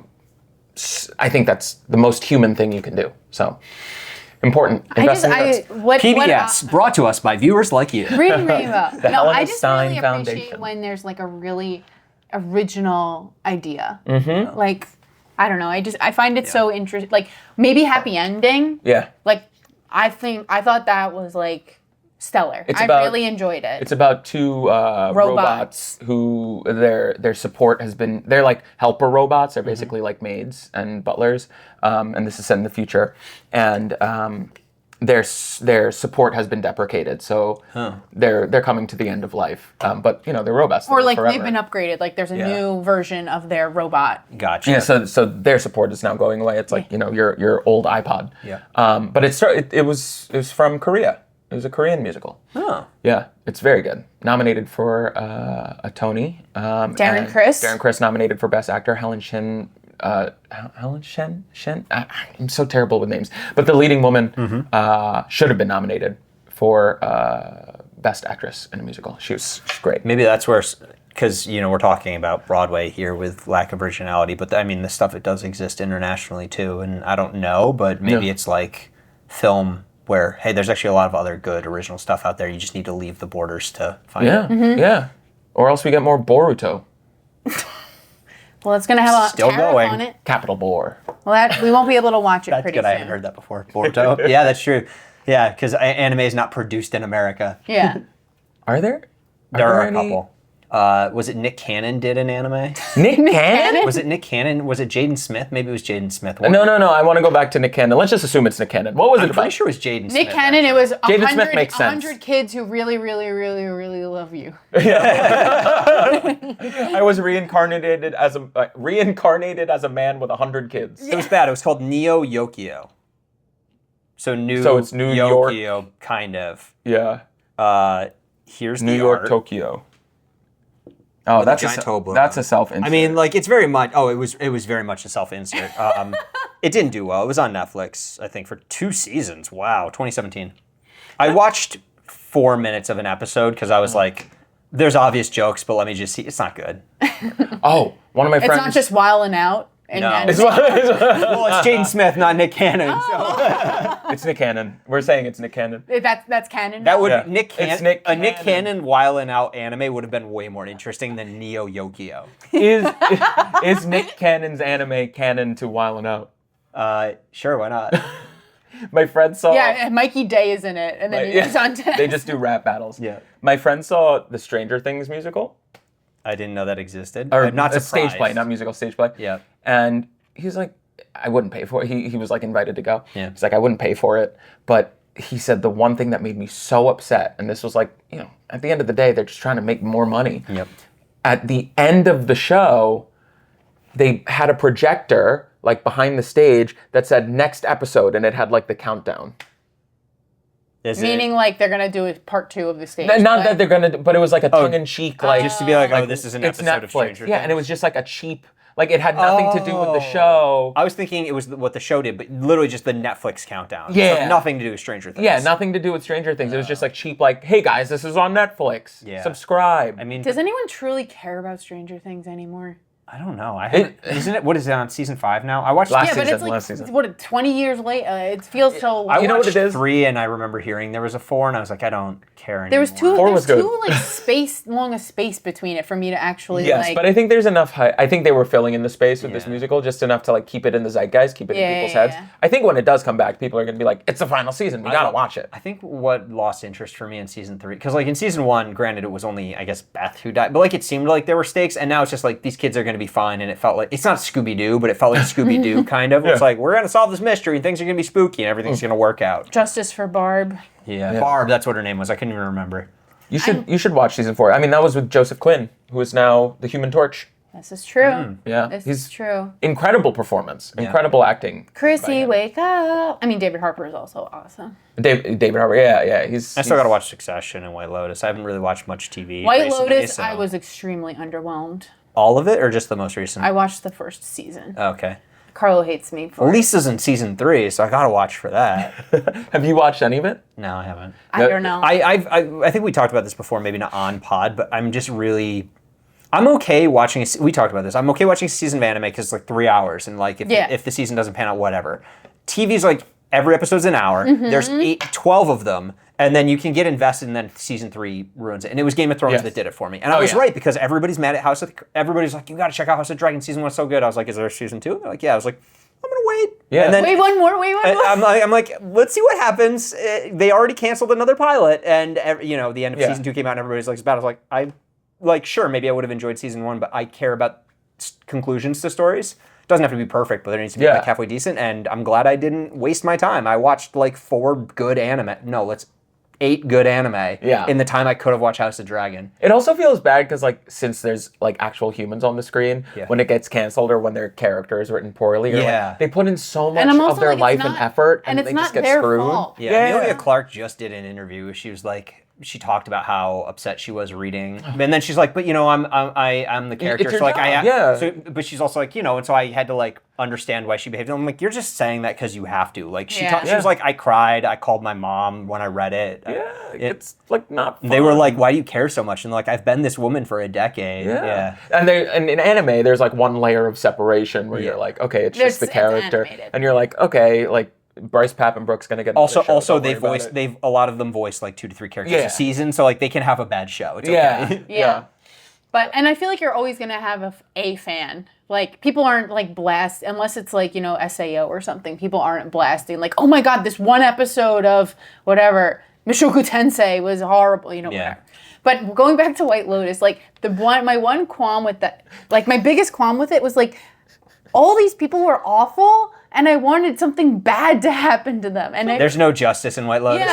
I think that's the most human thing you can do. So important. PBS brought to us by viewers like you. Reading Rainbow. I just Stein really Foundation. appreciate when there's like a really original idea. Like, I don't know. I find it so interesting. Like, maybe happy ending. Yeah. Like, I thought that was like stellar. I really enjoyed it. It's about two robots who their support has been, they're like helper robots. They're basically like maids and butlers. And this is set in the future. And their support has been deprecated. So they're coming to the end of life. But, you know, they're robots. Or like forever. they've been upgraded. Like there's a new version of their robot. Gotcha. Yeah, so their support is now going away. It's like, you know, your old iPod. Yeah. But it was from Korea. It was a Korean musical. Oh. Yeah, it's very good. Nominated for a Tony. Darren Criss. Darren Criss nominated for Best Actor. Helen Shen. I'm so terrible with names. But the leading woman should have been nominated for Best Actress in a musical. She's great. Maybe that's where, because, you know, we're talking about Broadway here with lack of originality, but I mean, the stuff, it does exist internationally too. And I don't know, but maybe it's like film where, hey, there's actually a lot of other good original stuff out there. You just need to leave the borders to find it. Yeah. Or else we get more Boruto. Well, it's going to have a Still tariff going. on it. Capital Bore. Well, we won't be able to watch it That's pretty good. soon. I haven't heard that before. Boruto. Yeah, that's true. Yeah, because anime is not produced in America. Yeah. Are there? There are a any- couple. Was it Nick Cannon did an anime? Nick Cannon? Was it Nick Cannon? Was it Jaden Smith? Maybe it was Jaden Smith. No. I want to go back to Nick Cannon. Let's just assume it's Nick Cannon. What was it I'm about? pretty sure it was Jaden Smith. Nick Cannon, it was Jaden Smith makes sense. 100 kids who really, really, really, really love you. I was reincarnated as a man with 100 kids. It was bad. It was called Neo Yokio. So it's New York. Yokio, kind of. Yeah. Here's New the York, art. Tokyo. Oh, that's giant toe bone. that's a self-insert. I mean, like, it's very much. Oh, it was very much a self-insert. It didn't do well. It was on Netflix, I think, for 2 seasons. Wow, 2017. I watched 4 minutes of an episode because I was like, "There's obvious jokes, but let me just see." It's not good. Oh, one of my friends. It's not just wilding out. And No. and- Well, it's Jaden Smith, not Nick Cannon. So. It's Nick Cannon. We're saying it's Nick Cannon. that's canon. That would Yeah. Nick It's Cannon. Nick A Nick Cannon. Cannon wilding out anime would have been way more interesting than Neo Yokio. Is Nick Cannon's anime canon to Wildin' Out? Sure, why not? My friend saw. Yeah, and Mikey Day is in it, and then he's on text. They just do rap battles. Yeah. My friend saw the Stranger Things musical. I didn't know that existed. Or I'm not a surprised. stage play, not musical, stage play. Yeah. And he's like, I wouldn't pay for it. He was like invited to go. Yeah. He's like, I wouldn't pay for it. But he said the one thing that made me so upset, and this was like, you know, at the end of the day, they're just trying to make more money. Yep. At the end of the show, they had a projector like behind the stage that said next episode, and it had like the countdown. Meaning, like, they're going to do a part 2 of the stage. Not play. that they're gonna, but it was like a tongue-in-cheek, like just to be like, oh, this is an it's episode of Netflix. Stranger Yeah, Things. and it was just like a cheap, like it had nothing to do with the show. I was thinking it was what the show did, but literally just the Netflix countdown. Yeah. So nothing to do with Stranger Things. Yeah, nothing to do with Stranger Things. It was just like cheap, like, hey guys, this is on Netflix. Yeah. Subscribe. I mean, Does anyone truly care about Stranger Things anymore? I don't know. I haven't, isn't it? What is it on season 5 now? I watched. Last Yeah, but season, it's like, last season. what, 20 years later? It feels so... I You know what watched it is? 3, and I remember hearing there was a 4, and I was like, I don't care anymore. There was too, Four there's was good. too like long a space between it for me to actually Yes, like. but I think there's enough hype. I think they were filling in the space with this Yeah. musical, just enough to like keep it in the zeitgeist, keep it in people's heads. Yeah. I think when it does come back, people are going to be like, it's the final season. We got to watch it. I think what lost interest for me in season 3, because like in season 1, granted it was only, I guess, Beth who died, but like it seemed like there were stakes, and now it's just like these kids are going to be fine, and it felt like, it's not Scooby-Doo, but it felt like Scooby-Doo kind of. It's like, we're going to solve this mystery, and things are going to be spooky, and everything's going to work out. Justice for Barb. Yeah. Barb, that's what her name was. I couldn't even remember. You should watch season 4. I mean, that was with Joseph Quinn, who is now the Human Torch. This is true. Yeah, This is true. Incredible performance, incredible acting. Chrissy, wake up! I mean, David Harper is also awesome. David Harper, yeah. I still got to watch Succession and White Lotus. I haven't really watched much TV. White recently, Lotus, so. I was extremely underwhelmed. All of it, or just the most recent? I watched the first season. Okay. Carlo hates me for it. Lisa's in season 3, so I got to watch for that. Have you watched any of it? No, I haven't. I don't know. I think we talked about this before, maybe not on pod, but I'm just really. I'm okay watching. We talked about this. I'm okay watching a season of anime because it's like 3 hours, and like if the season doesn't pan out, whatever. TV's like every episode's an hour. There's 12 of them, and then you can get invested, and then season 3 ruins it. And it was Game of Thrones that did it for me. And I was right because everybody's mad at everybody's like, you got to check out House of Dragon. Season 1 was so good. I was like, is there a season 2? They're like, yeah. I was like, I'm gonna wait. Yeah. And then, wait one more. I'm like, let's see what happens. They already canceled another pilot, and the end of season 2 came out, and everybody's like, it's bad. I was like, sure, maybe I would have enjoyed season 1, but I care about conclusions to stories. It doesn't have to be perfect, but there needs to be like halfway decent. And I'm glad I didn't waste my time. I watched like 8 good anime in the time I could have watched House of Dragon. It also feels bad because since there's actual humans on the screen, when it gets canceled or when their character is written poorly, they put in so much of their life and effort, and they just get screwed. Fault. Amelia Clark just did an interview. She was like. She talked about how upset she was reading, and then she's like, "But I'm the character, so but she's also like, and so I had to understand why she behaved." And I'm like, "You're just saying that because you have to." She was like, "I cried. I called my mom when I read it." It's not fun. They were like, "Why do you care so much?" And I've been this woman for a decade. And in anime, there's one layer of separation where you're like, okay, it's just the character, and you're like, okay, Bryce Papenbrook's gonna get also a lot of them voice 2 to 3 characters a season, so they can have a bad show. It's okay. But I feel like you're always gonna have a fan. People aren't blast unless it's SAO or something. People aren't blasting oh my god, this one episode of whatever Mushoku Tensei was horrible. Whatever. But going back to White Lotus, my one qualm with that, my biggest qualm with it was all these people were awful. And I wanted something bad to happen to them. And there's no justice in White Lotus.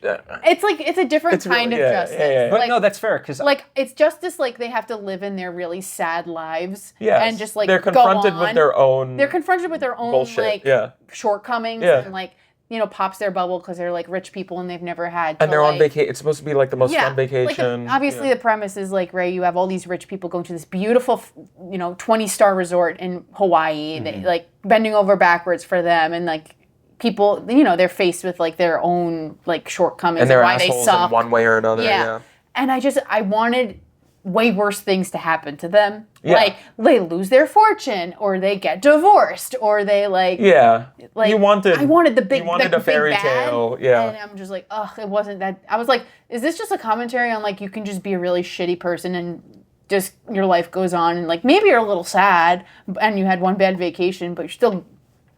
Yeah. It's a different kind of justice. Yeah. But no, that's fair because it's justice they have to live in their really sad lives and just they're confronted with their own. They're confronted with their own bullshit. Shortcomings and pops their bubble because they're rich people and they've never had. And they're on vacation. It's supposed to be the most fun vacation. Obviously, the premise is Ray, you have all these rich people going to this beautiful, 20-star resort in Hawaii. Mm-hmm. They bending over backwards for them, and people, they're faced with their own shortcomings and why they suck in one way or another. Yeah. And I wanted way worse things to happen to them. Yeah. They lose their fortune, or they get divorced, or they I wanted the big. You wanted a fairy tale. Yeah. And I'm just it wasn't that. I was like, is this just a commentary on you can just be a really shitty person and just your life goes on and maybe you're a little sad and you had one bad vacation, but you're still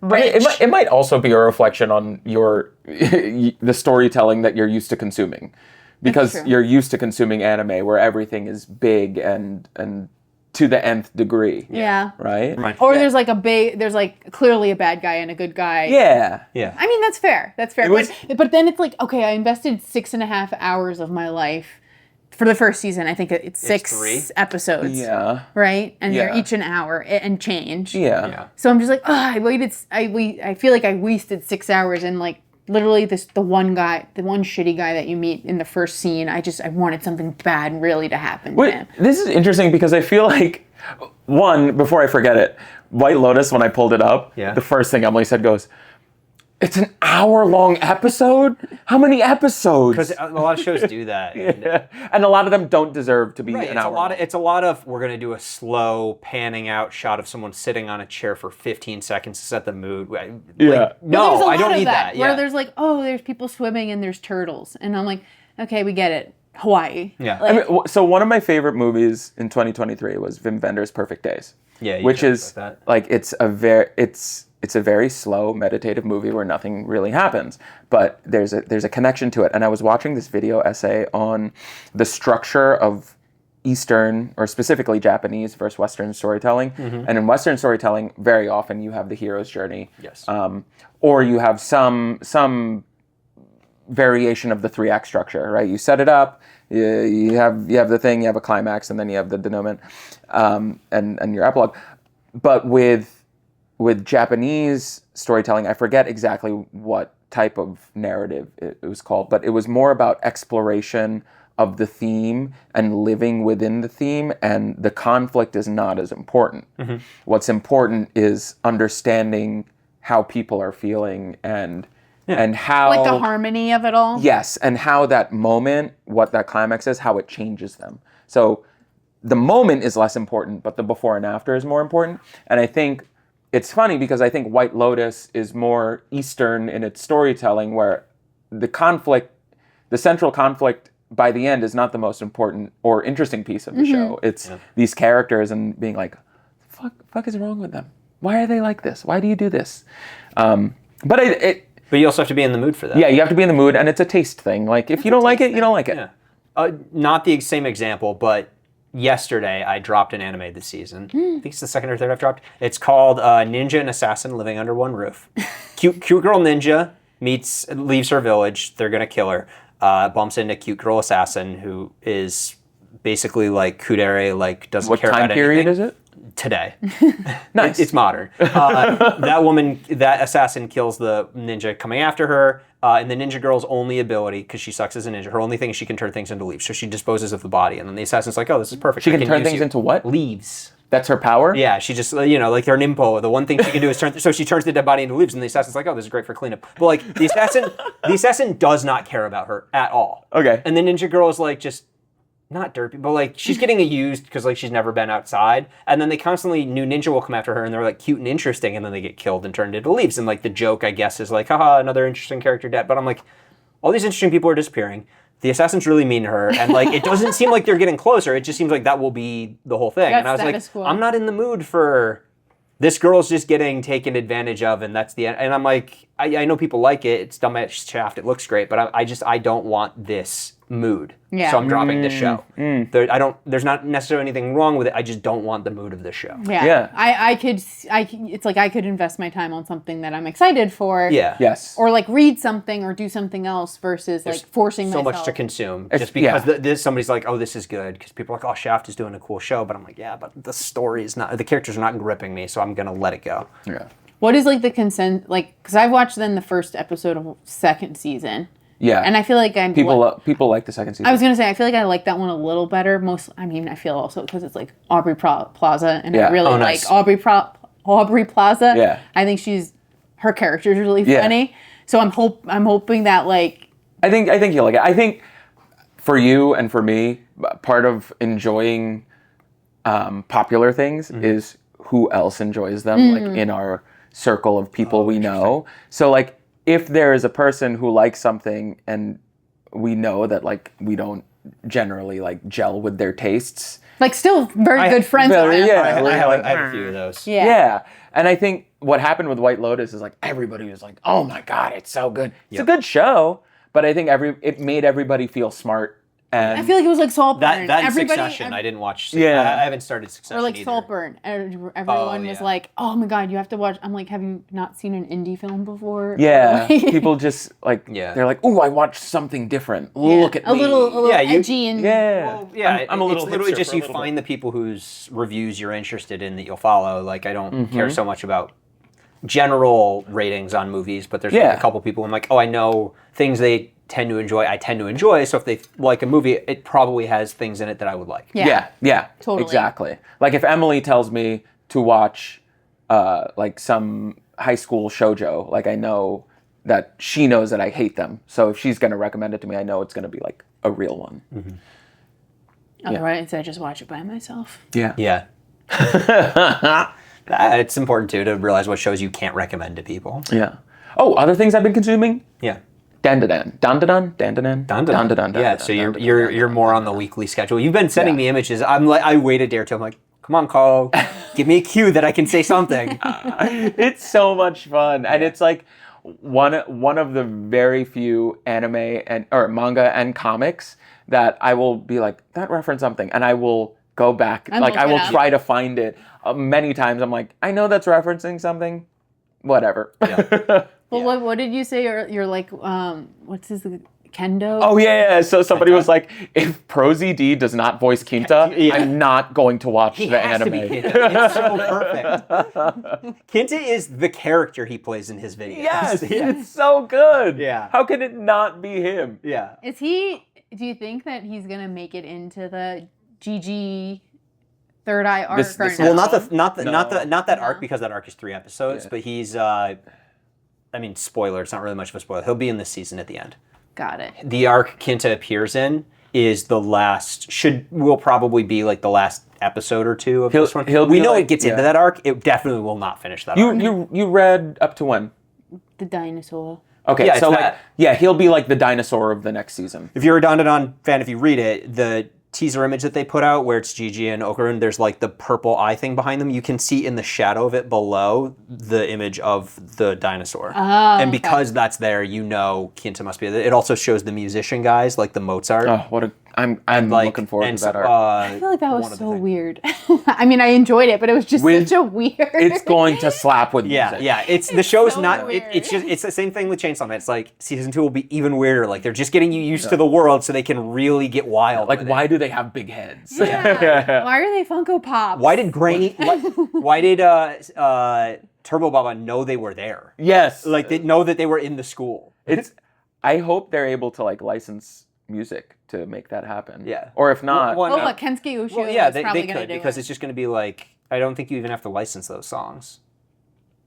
rich. It might also be a reflection on the storytelling that you're used to consuming. Because you're used to consuming anime where everything is big and to the nth degree. Yeah. Right? Or there's there's clearly a bad guy and a good guy. Yeah. Yeah. I mean, that's fair. But then it's okay, I invested 6.5 hours of my life for the first season. I think it's 6 episodes. Yeah. Right? And they're each an hour and change. Yeah. So I'm just I feel like I wasted 6 hours and literally the one shitty guy that you meet in the first scene, I wanted something bad really to happen to him. This is interesting because I feel one, before I forget it, White Lotus, when I pulled it up, the first thing Emily said goes, "It's an hour-long episode? How many episodes?" Because a lot of shows do that. And a lot of them don't deserve to be an hour. It's a lot of, we're going to do a slow panning out shot of someone sitting on a chair for 15 seconds to set the mood. No, I don't need that. Where there's there's people swimming and there's turtles. And I'm like, okay, we get it. Hawaii. Yeah. So one of my favorite movies in 2023 was Wim Wenders' Perfect Days. Yeah. Which is it's a very slow, meditative movie where nothing really happens, but there's a connection to it. And I was watching this video essay on the structure of Eastern, or specifically Japanese versus Western storytelling. Mm-hmm. And in Western storytelling, very often you have the hero's journey. Yes. Or you have some variation of the 3-act structure, right? You set it up, you have the thing, you have a climax, and then you have the denouement, and your epilogue. But with Japanese storytelling, I forget exactly what type of narrative it was called, but it was more about exploration of the theme and living within the theme, and the conflict is not as important. What's important is understanding how people are feeling and how, like the harmony of it all. Yes, and how that moment, what that climax is, how it changes them. So the moment is less important, but the before and after is more important. And I think it's funny because I think White Lotus is more Eastern in its storytelling, where the central conflict by the end is not the most important or interesting piece of the show. It's these characters and being like, fuck is wrong with them? Why are they like this? Why do you do this? But you also have to be in the mood for that. Yeah, you have to be in the mood, and it's a taste thing. Like, if you don't like it, you don't like it. Yeah. Not the same example, but yesterday I dropped an anime this season. I think it's the second or third I've dropped. It's called Ninja and Assassin Living Under One Roof. Cute girl ninja leaves her village. They're gonna kill her. Bumps into cute girl assassin who is basically like kudere, like doesn't care about anything. What time period is it? Today. Nice. It's modern. That assassin kills the ninja coming after her, and the ninja girl's only ability, because she sucks as a ninja, her only thing is she can turn things into leaves. So she disposes of the body, and then the assassin's like, oh, this is perfect. She can turn things into what? Leaves. That's her power? Yeah, she just, like her nimpo, the one thing she can do is so she turns the dead body into leaves, and the assassin's like, oh, this is great for cleanup. But like, the assassin does not care about her at all. Okay. And the ninja girl is like, just not derpy, but like she's getting used because like she's never been outside, and then new ninja will come after her, and they're like cute and interesting, and then they get killed and turned into leaves. And like the joke, I guess, is like, haha, another interesting character dead. But I'm like, all these interesting people are disappearing. The assassin's really mean to her, and like it doesn't seem like they're getting closer. It just seems like that will be the whole thing. And I was like, cool. I'm not in the mood for this girl's just getting taken advantage of, and that's the end. And I'm like, I know people like it. It's dumb as shaft. It looks great, but I don't want this mood. Yeah. So I'm dropping this show. There's not necessarily anything wrong with it. I just don't want the mood of this show. Yeah. It's like I could invest my time on something that I'm excited for. Yeah. Yes. Or like read something or do something else versus like forcing so myself. much to consume just because somebody's like, oh, this is good, because people are like, oh, Shaft is doing a cool show, but I'm like, yeah, but the story is not, the characters are not gripping me, so I'm gonna let it go. Yeah. What is like the consent, like, because I've watched then the first episode of second season. Yeah. And I feel like people like the second season. I was gonna say I feel like I like that one a little better. I feel also because it's like Aubrey Plaza, and I really like Aubrey Plaza. Yeah. I think her character is really funny. So I'm hoping that like I think you'll like it. I think for you and for me, part of enjoying popular things is who else enjoys them, like in our circle of people we know. So like, if there is a person who likes something and we know that like we don't generally like gel with their tastes, like still very good friends. Yeah, I have a few of those. Yeah. And I think what happened with White Lotus is like everybody was like, "Oh my god, it's so good." It's a good show, but I think it made everybody feel smart. And I feel like it was like Saltburn. That Succession, I didn't watch. I haven't started Succession. Or like either. Saltburn. Everyone was like, "Oh my god, you have to watch." I'm like, "Have you not seen an indie film before?" Yeah, people just like they're like, "Oh, I watched something different. Look at me." A little edgy and Well, I'm a little. It's literally just you find the people whose reviews you're interested in that you'll follow. Like I don't care so much about general ratings on movies, but there's like a couple people I'm like, oh, I know things they tend to enjoy. I tend to enjoy. So if they like a movie, it probably has things in it that I would like. Yeah, totally. Exactly. Like if Emily tells me to watch like some high school shoujo, like I know that she knows that I hate them. So if she's going to recommend it to me, I know it's going to be like a real one. Otherwise, I just watch it by myself. Yeah. It's important too to realize what shows you can't recommend to people. Yeah. Oh, other things I've been consuming? Yeah. Dan-da-dan. Yeah, so you're more on the weekly schedule. You've been sending me images. I waited there till I'm like, come on, Karlo, give me a cue that I can say something. It's so much fun, and it's like one of the very few anime or manga and comics that I will be like, that referenced something, and I will go back. Like I will try to find it. Many times I'm like, I know that's referencing something. Whatever. Well, what did you say? You're like, what's his Kendo. Oh yeah. So somebody was like, if Pro ZD does not voice Quinta, I'm not going to watch the anime. It's so perfect. Quinta is the character he plays in his videos. Yes, it's so good. Yeah. How can it not be him? Yeah. Is he? Do you think that he's gonna make it into the GG Third Eye arc? This- or this- no? Well, not that arc No. because that arc is 3 episodes, Yeah. but he's I mean, spoiler, it's not really much of a spoiler. He'll be in this season at the end. Got it. The arc Quinta appears in is the last will probably be like the last episode or two of this one. he'll we be know like- it gets into yeah. that arc. It definitely will not finish that arc. You read up to when? The dinosaur. Okay, Yeah, so it's like that. he'll be like the dinosaur of the next season. If you're a Don Don fan, if you read it, the teaser image that they put out where it's Gigi and Okarun, there's like the purple eye thing behind them. You can see in the shadow of it below the image of the dinosaur. And because that's there, you know Quinta must be there. It also shows the musician guys, like the Mozart. Oh, what a! I'm like, looking forward and to that so, arc. I feel like that one was of the so things. weird. I mean, I enjoyed it, but it was just With- such a weird. It's going to slap with Yeah, music. yeah. It's the show's so not. weird. It's just it's the same thing with Chainsaw Man. It's like season 2 will be even weirder. Like they're just getting you used to the world so they can really get wild. Like, with why it. do they have big heads? Yeah. Why are they Funko Pops? Why did why did Turbo Baba know they were there? Yes. Like they know that they were in the school. It's. I hope they're able to like license music to make that happen. Yeah. Or if not, Well, Oh, no. look, Kensuke Ushio Well, yeah, is they probably going to could do because it. it's just going to be like I don't think you even have to license those songs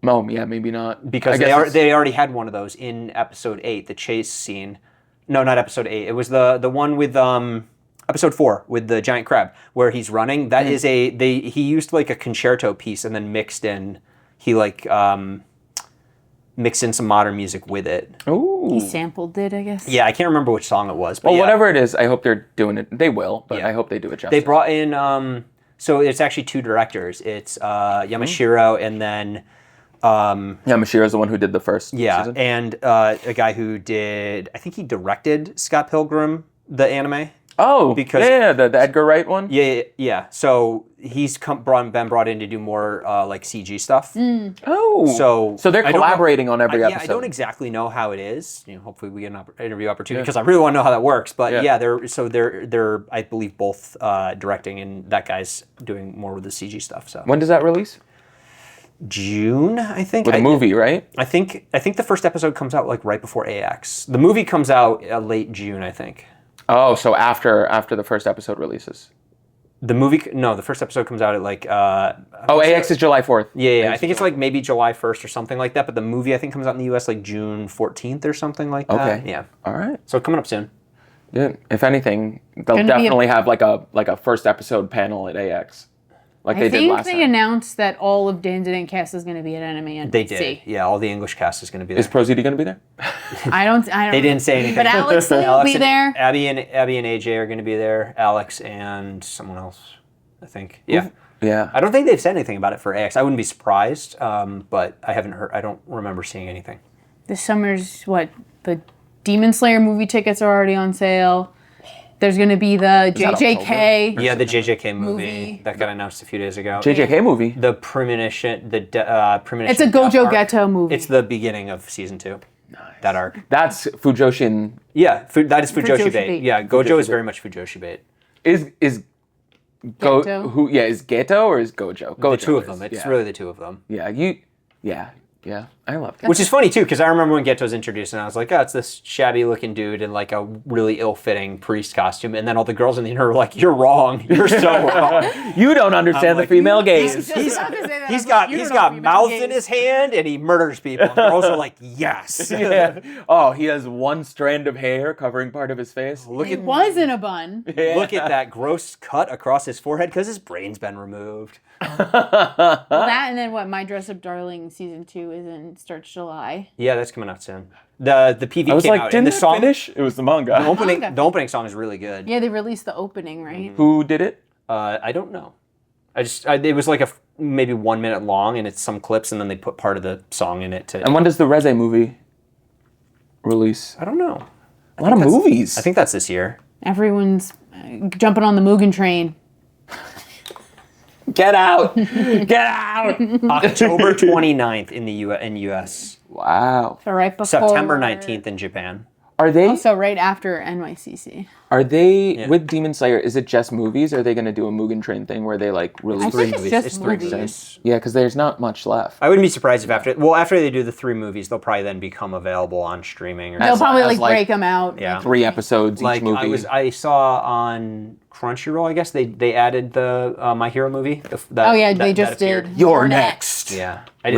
yeah, maybe not. because I guess they already had one of those in episode 8, the chase scene. No, not episode 8. It was the one with episode 4 with the giant crab where he's running. That is he used like a concerto piece and then mixed in some modern music with it. Ooh. He sampled it, I guess. Yeah, I can't remember which song it was. But Well, yeah. whatever it is, I hope they're doing it. They will, but Yeah. I hope they do it justice. They brought in so it's actually 2 directors. It's Yamashiro and then Mashiro's the one who did the first season. and a guy who did I think he directed Scott Pilgrim the anime. Oh, because- the Edgar Wright one. Yeah. So he's been brought in to do more like CG stuff. Oh, so they're I don't know- collaborating on every Yeah, episode. I don't exactly know how it is. Hopefully we get an interview opportunity because I really want to know how that works. But Yeah. they're I believe both directing and that guy's doing more with the CG stuff. So When does that release? June, I think. With a movie, right? I think the first episode comes out like right before AX. The movie comes out late June, I think. Oh, so after the first episode releases. The first episode comes out at like. AX is July 4th. Yeah. I think it's like maybe July 1st or something like that. But the movie I think comes out in the US like June 14th or something like that. Okay. Yeah. All right. So coming up soon. Yeah. If anything, they'll Gonna be a- definitely have like a first episode panel at AX, like I they did think last they time. announced that all of Danzig cast is going to be at Anime and They did. Yeah, all the English cast is going to be there. Is ProZD going to be there? I don't. They didn't say anything. But Alex will Alex be and- there. Abby and AJ are going to be there. Alex and someone else, I think. Yeah. Yeah. I don't think they've said anything about it for AX. I wouldn't be surprised, but I haven't heard. I don't remember seeing anything. This summer's the Demon Slayer movie tickets are already on sale. There's going to be the that JJK. Yeah, the JJK movie Movie. that got announced a few days ago. JJK movie. The premonition. Premonition. It's a Death Gojo arc. Ghetto movie. It's the beginning of season 2. Nice. That arc. That's Fujoshin. Yeah, that is Fujoshi Fujoshi bait. bait. Yeah, Gojo is very much Fujoshi bait. Is Geto? who? Yeah, is Geto or is Gojo? Gojo The two of is, them. It's yeah. really the two of them. Yeah, yeah. I love Geto. Which is funny too, because I remember when Geto's introduced, and I was like, "Oh, it's this shabby-looking dude in like a really ill-fitting priest costume." And then all the girls in the internet were like, "You're wrong. You're so wrong." You don't understand the like, female gaze. He's got mouth in his hand, and he murders people. And girls are like, "Yes." Yeah. Oh, he has one strand of hair covering part of his face. It was in a bun. Look at that gross cut across his forehead because his brain's been removed. Well, that and then what? My Dress Up Darling season 2 starts July. Yeah, that's coming out soon. The PV I was came like, out, didn't and the it song finish? It was the manga. the opening song is really good. Yeah, they released the opening, right? Who did it? I don't know. It was like maybe 1 minute long, and it's some clips, and then they put part of the song in it. And when does the Reze movie release? I don't know. A lot of movies. I think that's this year. Everyone's jumping on the Mugen train. Get out! Get out! October 29th in the US. Wow. So right before September 19th in Japan. Are they Also, right after NYCC. Are they with Demon Slayer? Is it just movies? Or are they going to do a Mugen Train thing where they like I release? think it's just It's 3 movies. movies. Yeah, because there's not much left. I wouldn't be surprised if after they do the 3 movies, they'll probably then become available on streaming or They'll As- probably as, like, break them out. Yeah. 3 episodes like each movie. I saw on Crunchyroll, I guess they added the My Hero movie. They just did. You're next. Yeah, I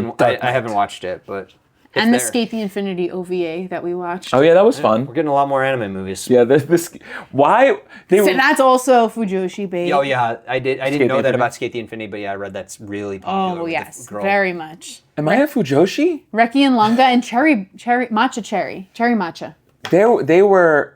haven't watched it, but it's And the there. Skate the Infinity OVA that we watched. Oh yeah, that was fun. We're getting a lot more anime movies. Yeah, this why they So were. that's also Fujoshi Babe. Oh yeah, I didn't know the that Infinity? about Skate the Infinity, but yeah, I read that's really popular. Oh, with yes. the girl. Very much. Am I a Fujoshi? Reki and Lunga and cherry matcha. They were.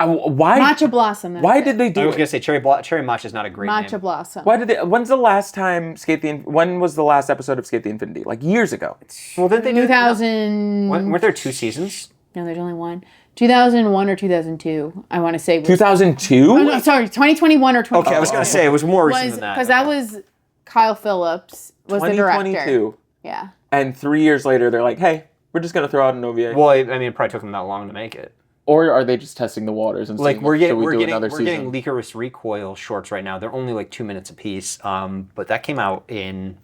Why? Matcha Blossom. that's Why it. did they I do was it? gonna say cherry matcha is not a great Matcha name. Blossom. Why did they? When's the last time When was the last episode of Skate the Infinity? Like years ago. Well, didn't they do 2000. Weren't there 2 seasons? No, there's only one. 2001 or 2002. I want to say. 2002. Oh, no, sorry, 2021 or 2022. Okay, I was gonna say it was more recent than that. Because that was Kyle Phillips was the director. 2022. Yeah. And 3 years later, they're like, "Hey, we're just gonna throw out an OVA." Well, I mean, it probably took them that long to make it. Or are they just testing the waters and Like saying, we're "Should we do getting another season?" Lycoris Recoil shorts right now. They're only like 2 minutes apiece. But that came out in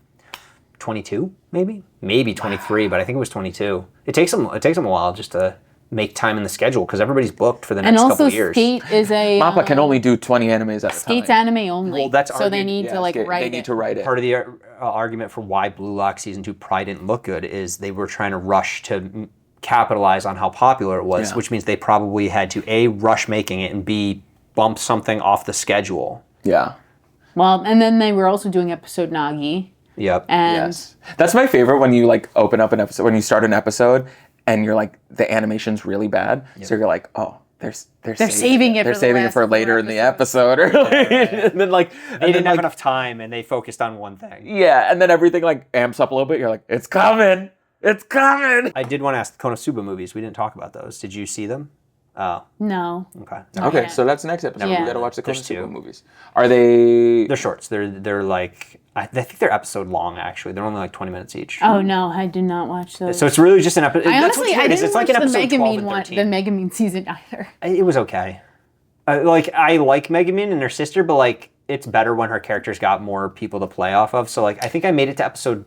22, maybe 23, but I think it was 22. It takes them a while just to make time in the schedule because everybody's booked for the And next also, couple of years. Skate is a. Mappa can only do 20 animes at a time. Skate's anime only. Well, that's so they argued- need to like Skate- write They it. need to write it. Part of the argument for why Blue Lock season 2 probably didn't look good is they were trying to rush to capitalize on how popular it was, Yeah. which means they probably had to A, rush making it, and B, bump something off the schedule. Yeah. Well, and then they were also doing episode Nagi. Yep. And Yes. That's my favorite when you like open up an episode, when you start an episode and you're like, the animation's really bad. So you're like, oh, they're saving it They're for the saving it last for later four in the episode. Or and then like, They didn't have enough time, and they focused on one thing. yeah. And then everything like amps up a little bit. You're like, it's coming. It's coming. I did want to ask the Konosuba movies. We didn't talk about those. Did you see them? Oh, no. okay. Okay, Yeah. so that's next episode. Yeah. We gotta watch the There's Konosuba 2. movies. Are they? They're shorts. They're like I think they're episode long. Actually, they're only like 20 minutes each. Oh no, I did not watch those. So it's really just an episode. I honestly, I didn't It's watch like an the episode 12 Megamine and one, 13. the Megamine season either. It was okay. I like Megamine and her sister, but like it's better when her characters got more people to play off of. So like I think I made it to episode.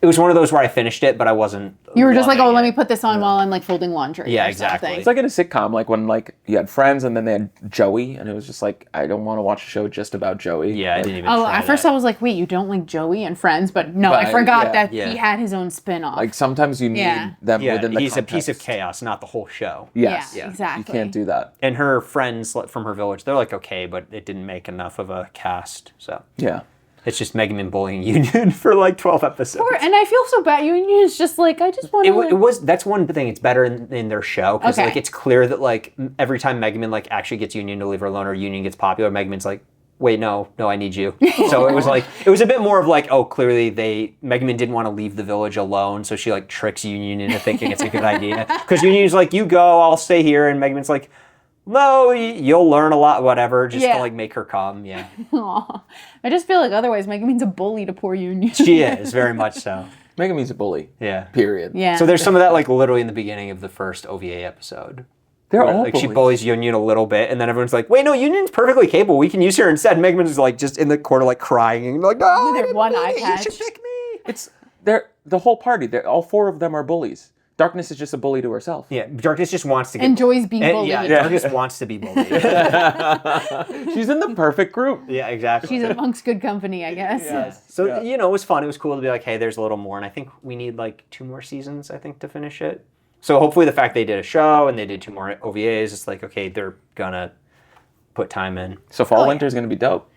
It was one of those where I finished it, but I wasn't. You were just like, oh, loving let me it. put this on while I'm like folding laundry. Yeah, or exactly. something. It's like in a sitcom, like when like you had Friends and then they had Joey, and it was just like, I don't want to watch a show just about Joey. Yeah, I Like, didn't even. Oh, try at first that. I was like, wait, you don't like Joey and Friends? But no, I But, forgot yeah, that yeah. he had his own spin-off. Like sometimes you need Yeah. them Yeah, within the he's context. a piece of chaos, not the whole show. Yes. Yeah, You exactly. can't do that. And her friends from her village, they're like okay, but it didn't make enough of a cast. So Yeah. it's just Megaman bullying Union for like 12 episodes. And I feel so bad. Union is just like, I just want to. It was that's one thing. It's better in their show because Okay. like it's clear that like every time Megaman like actually gets Union to leave her alone or Union gets popular, Megaman's like, wait, no, I need you. So it was like it was a bit more of like, oh, clearly Megaman didn't want to leave the village alone, so she like tricks Union into thinking it's a good idea because Union's like, you go, I'll stay here, and Megaman's like, no, you'll learn a lot, whatever, just Yeah. to like make her come. Yeah, Aw. I just feel like otherwise Megamine's a bully to poor Union. she is very much so. Megamine's a bully. Yeah. Period. Yeah. So there's some of that like literally in the beginning of the first OVA episode. They're Where, all like she bullies. bullies Union a little bit, and then everyone's like, "Wait, no, Union's perfectly capable. We can use her instead." Megaman's like just in the corner, like crying, and like, "No, With her one eye you patch. should pick me." It's the whole party. All 4 of them are bullies. Darkness is just a bully to herself. Yeah, Darkness just wants to get Enjoys being and, bullied. yeah, Darkness wants to be bullied. She's in the perfect group. yeah, exactly. She's amongst good company, I guess. So Yeah. you know, it was fun. It was cool to be like, "Hey, there's a little more," and I think we need like 2 more seasons. I think to finish it. So hopefully, the fact they did a show and they did 2 more OVAs, it's like okay, they're gonna put time in. So fall Oh, yeah. winter is gonna be dope.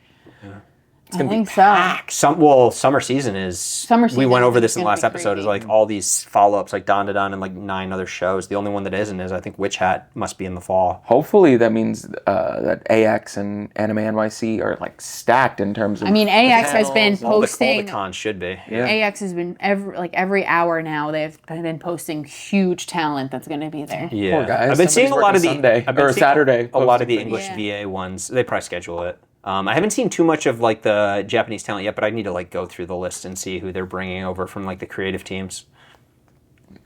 I think so. Summer season is. We season went over is this in the gonna last be episode. Is crazy. like all these follow-ups, like Don and like 9 other shows. The only one that isn't is I think Witch Hat must be in the fall. Hopefully that means that AX and Anime NYC are like stacked in terms of. I mean, AX has been All the posting. cons should be. Yeah. AX has been every hour now. They've been posting huge talent that's going to be there. Yeah, Poor guys. I've been seeing a lot of the Somebody's working Sunday I've been or seeing Saturday A lot of the posting English things. VA ones. They probably schedule it. I haven't seen too much of like the Japanese talent yet, but I need to like go through the list and see who they're bringing over from like the creative teams.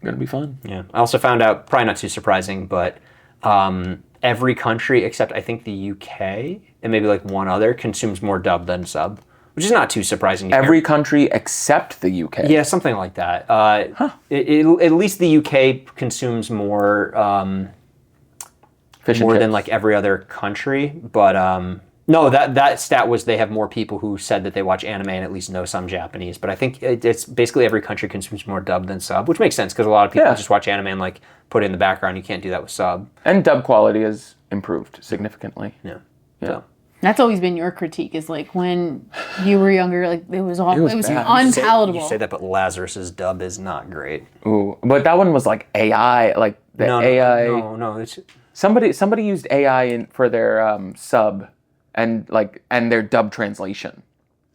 Gonna be fun. Yeah. I also found out, probably not too surprising, but every country except I think the UK and maybe like one other consumes more dub than sub, which is not too surprising. Every country except the UK. Yeah, something like that. At least the UK consumes more than like every other country. But no, that stat was they have more people who said that they watch anime and at least know some Japanese. But I think it's basically every country consumes more dub than sub, which makes sense because a lot of people just watch anime and like put it in the background. You can't do that with sub. And dub quality has improved significantly. Yeah. Yeah. That's always been your critique, is like when you were younger, like it was bad. unpalatable. You say that, but Lazarus's dub is not great. Ooh, but that one was like AI, like the AI. No. It's... Somebody used AI for their sub and their dub translation.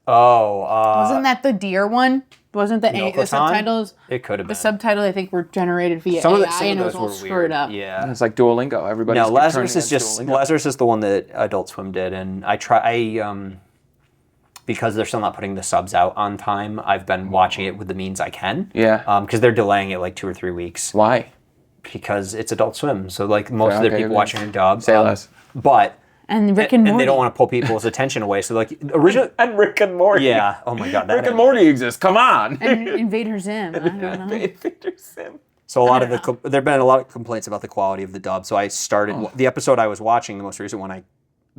Oh, wasn't that the deer one? Wasn't the subtitles? It could have been. The subtitles, I think, were generated via AI, and it was all screwed up. Yeah, it's like Duolingo. Everybody. No, Lazarus is the one that Adult Swim did, and because they're still not putting the subs out on time, I've been watching it with the means I can. Yeah. Because they're delaying it like 2 or 3 weeks. Why? Because it's Adult Swim, so like most of the people watching are dub. Say less. But. And Rick and Morty. And they don't want to pull people's attention away. So like original and Rick and Morty. Yeah. Oh my God. Rick and Morty exists. Come on. And Invader Zim. I don't know. Invader Zim. So there've been a lot of complaints about the quality of the dub. So I started the episode I was watching, the most recent one. I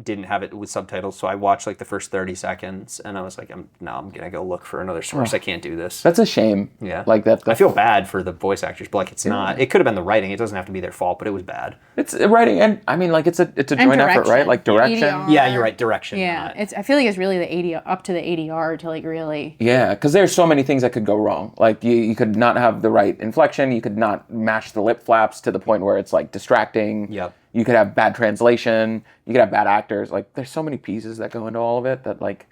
didn't have it with subtitles, so I watched like the first 30 seconds, and I was like, I'm gonna go look for another source. I can't do this. That's a shame. Yeah. Like that. I feel bad for the voice actors, but like it's not. It could have been the writing. It doesn't have to be their fault, but it was bad. It's writing, and I mean, like it's a joint effort, right? Like direction. ADR. Yeah, you're right. Direction. Yeah, I feel like it's really the ADR up to the ADR to like really. Yeah, because there's so many things that could go wrong. Like you could not have the right inflection. You could not match the lip flaps to the point where it's like distracting. Yep. You could have bad translation. You could have bad actors. Like there's so many pieces that go into all of it that like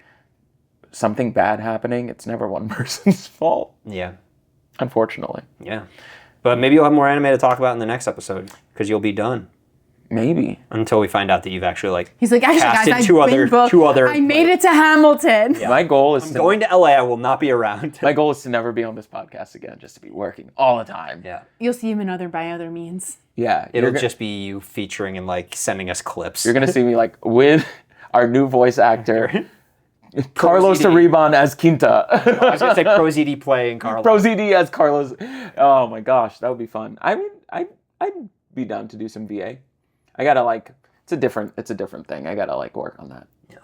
something bad happening, it's never one person's fault. Yeah. Unfortunately. Yeah. But maybe you'll have more anime to talk about in the next episode because you'll be done. Maybe. Until we find out that you've actually like he's like, actually, casted guys, two other. I made it to Hamilton. Yeah. My goal is going to LA. I will not be around. My goal is to never be on this podcast again, just to be working all the time. Yeah. You'll see him in by other means. Yeah. It'll just be you featuring and like sending us clips. You're gonna see me like with our new voice actor, Carlos Toribon as Quinta. I was gonna say Pro ZD playing Karlo. Pro ZD as Carlos. Oh my gosh, that would be fun. I mean, I'd be down to do some VA. I gotta like. It's a different thing. I gotta like work on that. Yeah.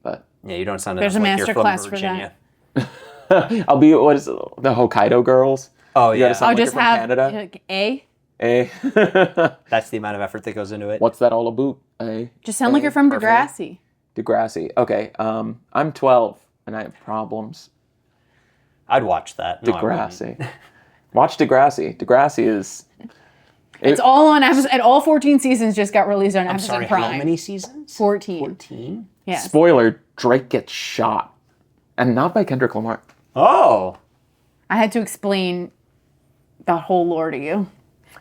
But yeah, you don't sound there's enough a like master you're from class Virginia. for that. I'll be the Hokkaido girls. Oh yeah. I'll just have Canada. Like, A. That's the amount of effort that goes into it. What's that all about? Just sound like you're from Degrassi. Degrassi. Okay. I'm 12 and I have problems. I'd watch that. No, Degrassi. Watch Degrassi. Degrassi is. It's all on Amazon. And all 14 seasons just got released on Amazon Prime. How many seasons? 14. 14? Yes. Spoiler: Drake gets shot, and not by Kendrick Lamar. Oh. I had to explain that whole lore to you.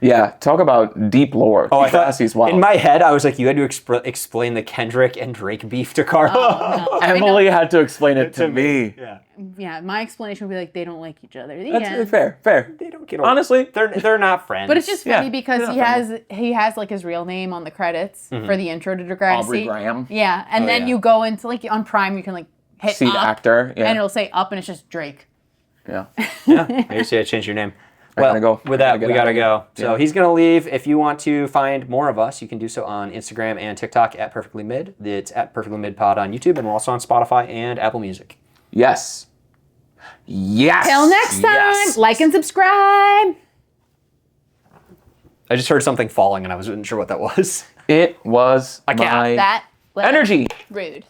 Yeah, talk about deep lore. Oh, Degrassi's wild. In my head, I was like, you had to explain the Kendrick and Drake beef to Karlo. Oh, no. Emily had to explain it to me. Yeah. Yeah, my explanation would be like, they don't like each other. That's fair. They don't get along. Honestly, they're not friends. But it's just funny Yeah, because he has like his real name on the credits for the intro to Degrassi. Aubrey Graham. Yeah, and then you go into like on Prime, you can like hit See up, the actor. Yeah. and it'll say up, and it's just Drake. Yeah. Yeah, maybe you change your name. Well, with that, we gotta go. So Yeah. he's gonna leave. If you want to find more of us, you can do so on Instagram and TikTok at Perfectly Mid. It's at Perfectly Mid Pod on YouTube, and we're also on Spotify and Apple Music. Yes. Till next time, like and subscribe. I just heard something falling, and I wasn't sure what that was. It was That energy. rude.